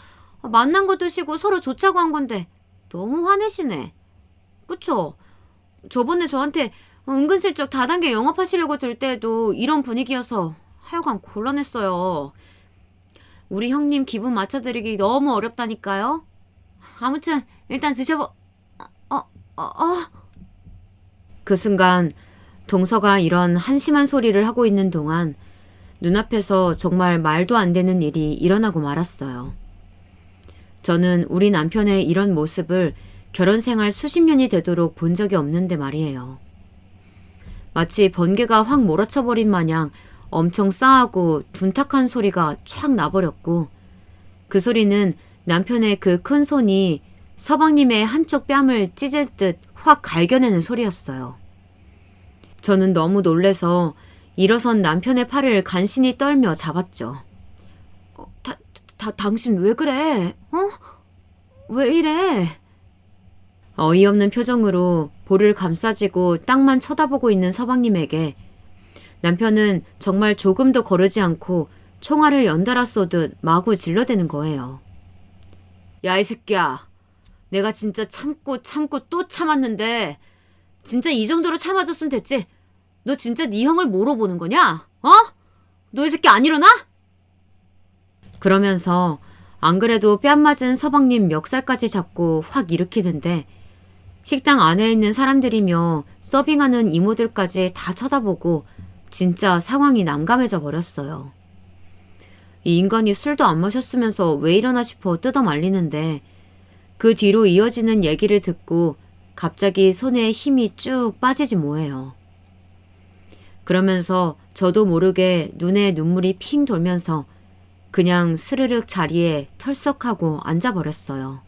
만난 거 드시고 서로 좋자고 한 건데 너무 화내시네. 그쵸? 저번에 저한테 은근슬쩍 다단계 영업하시려고 들 때도 이런 분위기여서 하여간 곤란했어요. 우리 형님 기분 맞춰드리기 너무 어렵다니까요. 아무튼 일단 어, 어. 그 순간 동서가 이런 한심한 소리를 하고 있는 동안 눈앞에서 정말 말도 안 되는 일이 일어나고 말았어요. 저는 우리 남편의 이런 모습을 결혼 생활 수십 년이 되도록 본 적이 없는데 말이에요. 마치 번개가 확 몰아쳐버린 마냥 엄청 싸하고 둔탁한 소리가 촥 나버렸고, 그 소리는 남편의 그 큰 손이 서방님의 한쪽 뺨을 찢을 듯 확 갈겨내는 소리였어요. 저는 너무 놀래서 일어선 남편의 팔을 간신히 떨며 잡았죠. 당신 왜 그래? 왜 이래? 어이없는 표정으로 볼을 감싸쥐고 땅만 쳐다보고 있는 서방님에게 남편은 정말 조금도 거르지 않고 총알을 연달아 쏘듯 마구 질러대는 거예요. 야, 이 새끼야. 내가 진짜 참고 또 참았는데 진짜 이 정도로 참아줬으면 됐지. 너 진짜 네 형을 뭐로 보는 거냐? 너 이 새끼 안 일어나? 그러면서 안 그래도 뺨 맞은 서방님 멱살까지 잡고 확 일으키는데 식당 안에 있는 사람들이며 서빙하는 이모들까지 다 쳐다보고 진짜 상황이 난감해져 버렸어요. 이 인간이 술도 안 마셨으면서 왜 이러나 싶어 뜯어 말리는데 그 뒤로 이어지는 얘기를 듣고 갑자기 손에 힘이 쭉 빠지지 뭐예요. 그러면서 저도 모르게 눈에 눈물이 핑 돌면서 그냥 스르륵 자리에 털썩하고 앉아버렸어요.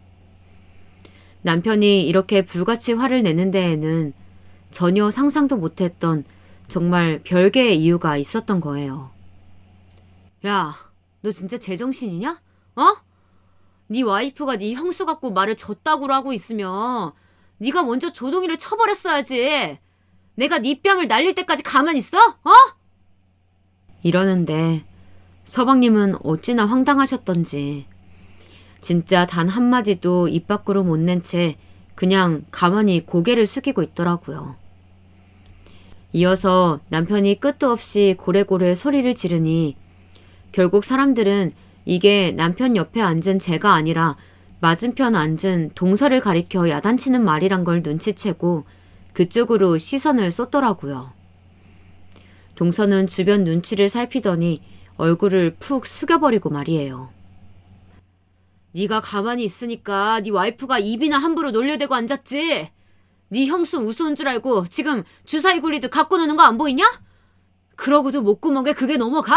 남편이 이렇게 불같이 화를 내는 데에는 전혀 상상도 못했던 정말 별개의 이유가 있었던 거예요. 야, 너 진짜 제정신이냐? 네 와이프가 네 형수 갖고 말을 졌다구로 하고 있으면 네가 먼저 조동이를 쳐버렸어야지. 내가 네 뺨을 날릴 때까지 가만히 있어? 이러는데 서방님은 어찌나 황당하셨던지 진짜 단 한마디도 입 밖으로 못 낸 채 그냥 가만히 고개를 숙이고 있더라고요. 이어서 남편이 끝도 없이 고래고래 소리를 지르니 결국 사람들은 이게 남편 옆에 앉은 제가 아니라 맞은편 앉은 동서를 가리켜 야단치는 말이란 걸 눈치채고 그쪽으로 시선을 쏟더라고요. 동서는 주변 눈치를 살피더니 얼굴을 푹 숙여버리고 말이에요. 네가 가만히 있으니까 네 와이프가 입이나 함부로 놀려대고 앉았지. 네 형수 우스운 줄 알고 지금 주사위 굴리듯 갖고 노는 거 안 보이냐? 그러고도 목구멍에 그게 넘어가?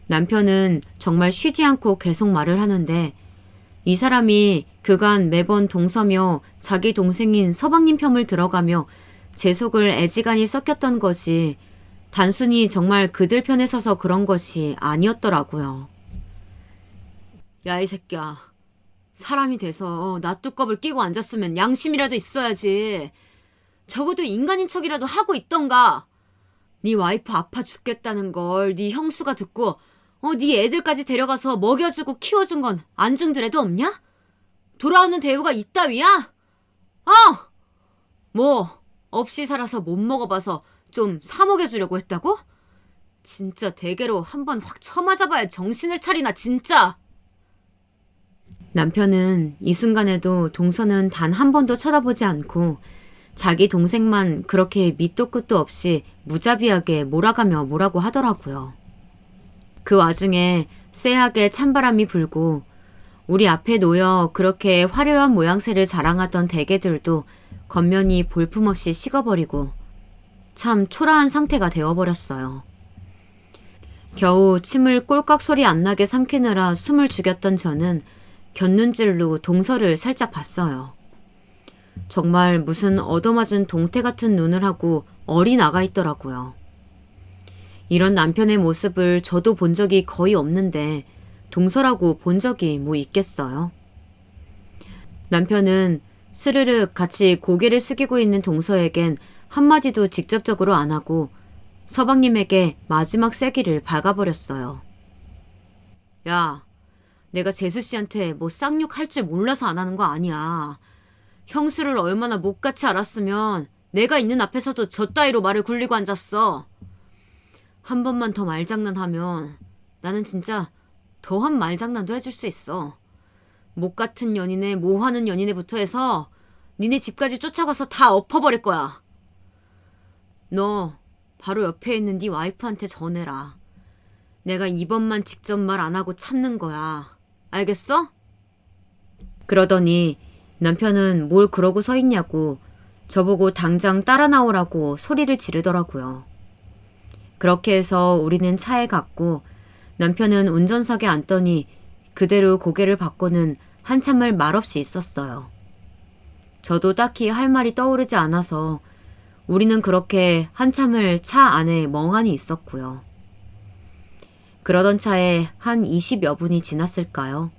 남편은 정말 쉬지 않고 계속 말을 하는데 이 사람이 그간 매번 동서며 자기 동생인 서방님 편을 들어가며 제 속을 애지간히 썩혔던 것이 단순히 정말 그들 편에 서서 그런 것이 아니었더라고요. 야, 이 새끼야. 사람이 돼서 낫뚜껑을 끼고 앉았으면 양심이라도 있어야지. 적어도 인간인 척이라도 하고 있던가. 네 와이프 아파 죽겠다는 걸 네 형수가 듣고 네 애들까지 데려가서 먹여주고 키워준 건 안중드레도 없냐? 돌아오는 대우가 이따위야? 뭐 없이 살아서 못 먹어봐서 좀 사먹여주려고 했다고? 진짜 대개로 한번 확 쳐맞아봐야 정신을 차리나 진짜. 남편은 이 순간에도 동서는 단 한 번도 쳐다보지 않고 자기 동생만 그렇게 밑도 끝도 없이 무자비하게 몰아가며 뭐라고 하더라고요. 그 와중에 쎄하게 찬바람이 불고 우리 앞에 놓여 그렇게 화려한 모양새를 자랑하던 대게들도 겉면이 볼품없이 식어버리고 참 초라한 상태가 되어버렸어요. 겨우 침을 꼴깍 소리 안 나게 삼키느라 숨을 죽였던 저는 곁눈질로 동서를 살짝 봤어요. 정말 무슨 얻어맞은 동태 같은 눈을 하고 얼이 나가 있더라고요. 이런 남편의 모습을 저도 본 적이 거의 없는데 동서라고 본 적이 뭐 있겠어요? 남편은 스르륵 같이 고개를 숙이고 있는 동서에겐 한마디도 직접적으로 안 하고 서방님에게 마지막 쐐기를 박아버렸어요. 야, 내가 재수씨한테 뭐 쌍욕할 줄 몰라서 안 하는 거 아니야. 형수를 얼마나 못같이 알았으면 내가 있는 앞에서도 저 따위로 말을 굴리고 앉았어. 한 번만 더 말장난하면 나는 진짜 더한 말장난도 해줄 수 있어. 못 같은 연인에 뭐 하는 연인에부터 해서 니네 집까지 쫓아가서 다 엎어버릴 거야. 너 바로 옆에 있는 네 와이프한테 전해라. 내가 이번만 직접 말 안 하고 참는 거야. 알겠어? 그러더니 남편은 뭘 그러고 서 있냐고 저보고 당장 따라 나오라고 소리를 지르더라고요. 그렇게 해서 우리는 차에 갔고 남편은 운전석에 앉더니 그대로 고개를 받고는 한참을 말없이 있었어요. 저도 딱히 할 말이 떠오르지 않아서 우리는 그렇게 한참을 차 안에 멍하니 있었고요. 그러던 차에 한 20여 분이 지났을까요?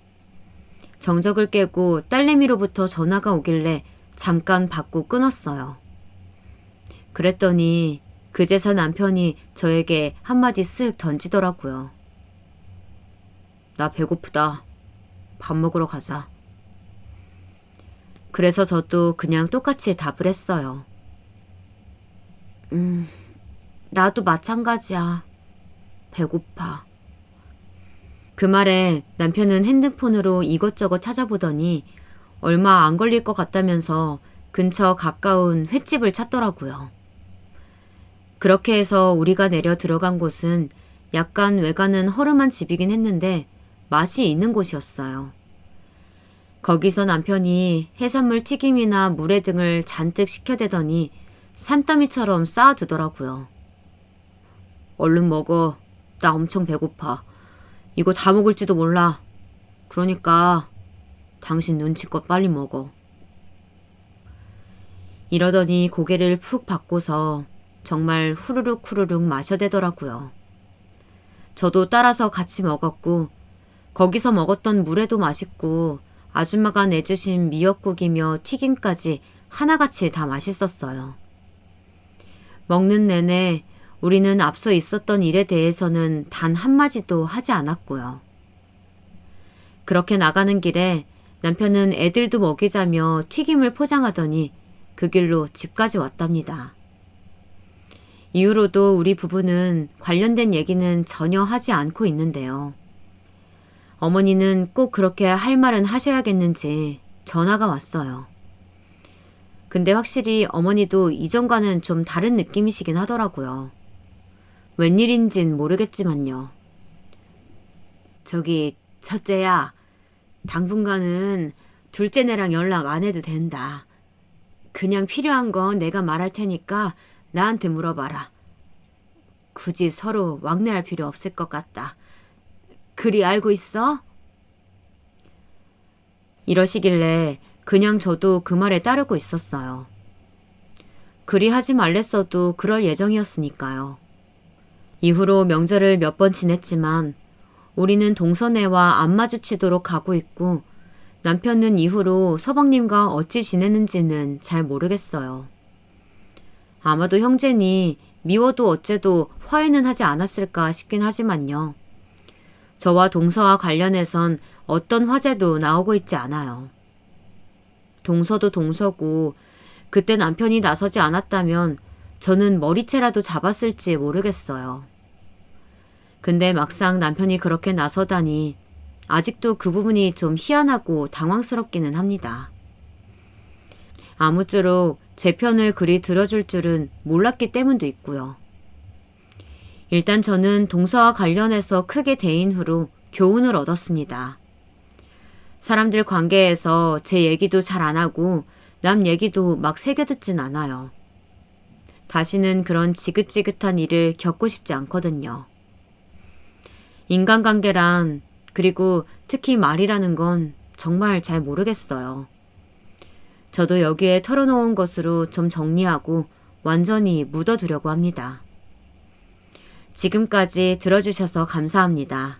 정적을 깨고 딸내미로부터 전화가 오길래 잠깐 받고 끊었어요. 그랬더니 그제서 남편이 저에게 한마디 쓱 던지더라고요. 나 배고프다. 밥 먹으러 가자. 그래서 저도 그냥 똑같이 답을 했어요. 나도 마찬가지야. 배고파. 그 말에 남편은 핸드폰으로 이것저것 찾아보더니 얼마 안 걸릴 것 같다면서 근처 가까운 횟집을 찾더라고요. 그렇게 해서 우리가 내려 들어간 곳은 약간 외관은 허름한 집이긴 했는데 맛이 있는 곳이었어요. 거기서 남편이 해산물 튀김이나 물회 등을 잔뜩 시켜대더니 산더미처럼 쌓아두더라고요. 얼른 먹어. 나 엄청 배고파. 이거 다 먹을지도 몰라. 그러니까 당신 눈치껏 빨리 먹어. 이러더니 고개를 푹 받고서 정말 후루룩 후루룩 마셔대더라고요. 저도 따라서 같이 먹었고 거기서 먹었던 물회도 맛있고 아줌마가 내주신 미역국이며 튀김까지 하나같이 다 맛있었어요. 먹는 내내 우리는 앞서 있었던 일에 대해서는 단 한마디도 하지 않았고요. 그렇게 나가는 길에 남편은 애들도 먹이자며 튀김을 포장하더니 그 길로 집까지 왔답니다. 이후로도 우리 부부는 관련된 얘기는 전혀 하지 않고 있는데요. 어머니는 꼭 그렇게 할 말은 하셔야겠는지 전화가 왔어요. 근데 확실히 어머니도 이전과는 좀 다른 느낌이시긴 하더라고요. 웬일인진 모르겠지만요. 저기 첫째야, 당분간은 둘째네랑 연락 안 해도 된다. 그냥 필요한 건 내가 말할 테니까 나한테 물어봐라. 굳이 서로 왕래할 필요 없을 것 같다. 그리 알고 있어? 이러시길래 그냥 저도 그 말에 따르고 있었어요. 그리 하지 말랬어도 그럴 예정이었으니까요. 이후로 명절을 몇 번 지냈지만 우리는 동서내와 안 마주치도록 가고 있고 남편은 이후로 서방님과 어찌 지내는지는 잘 모르겠어요. 아마도 형제니 미워도 어째도 화해는 하지 않았을까 싶긴 하지만요. 저와 동서와 관련해선 어떤 화제도 나오고 있지 않아요. 동서도 동서고 그때 남편이 나서지 않았다면 저는 머리채라도 잡았을지 모르겠어요. 근데 막상 남편이 그렇게 나서다니 아직도 그 부분이 좀 희한하고 당황스럽기는 합니다. 아무쪼록 제 편을 그리 들어줄 줄은 몰랐기 때문도 있고요. 일단 저는 동서와 관련해서 크게 대인 후로 교훈을 얻었습니다. 사람들 관계에서 제 얘기도 잘 안 하고 남 얘기도 막 새겨듣진 않아요. 다시는 그런 지긋지긋한 일을 겪고 싶지 않거든요. 인간관계란 그리고 특히 말이라는 건 정말 잘 모르겠어요. 저도 여기에 털어놓은 것으로 좀 정리하고 완전히 묻어두려고 합니다. 지금까지 들어주셔서 감사합니다.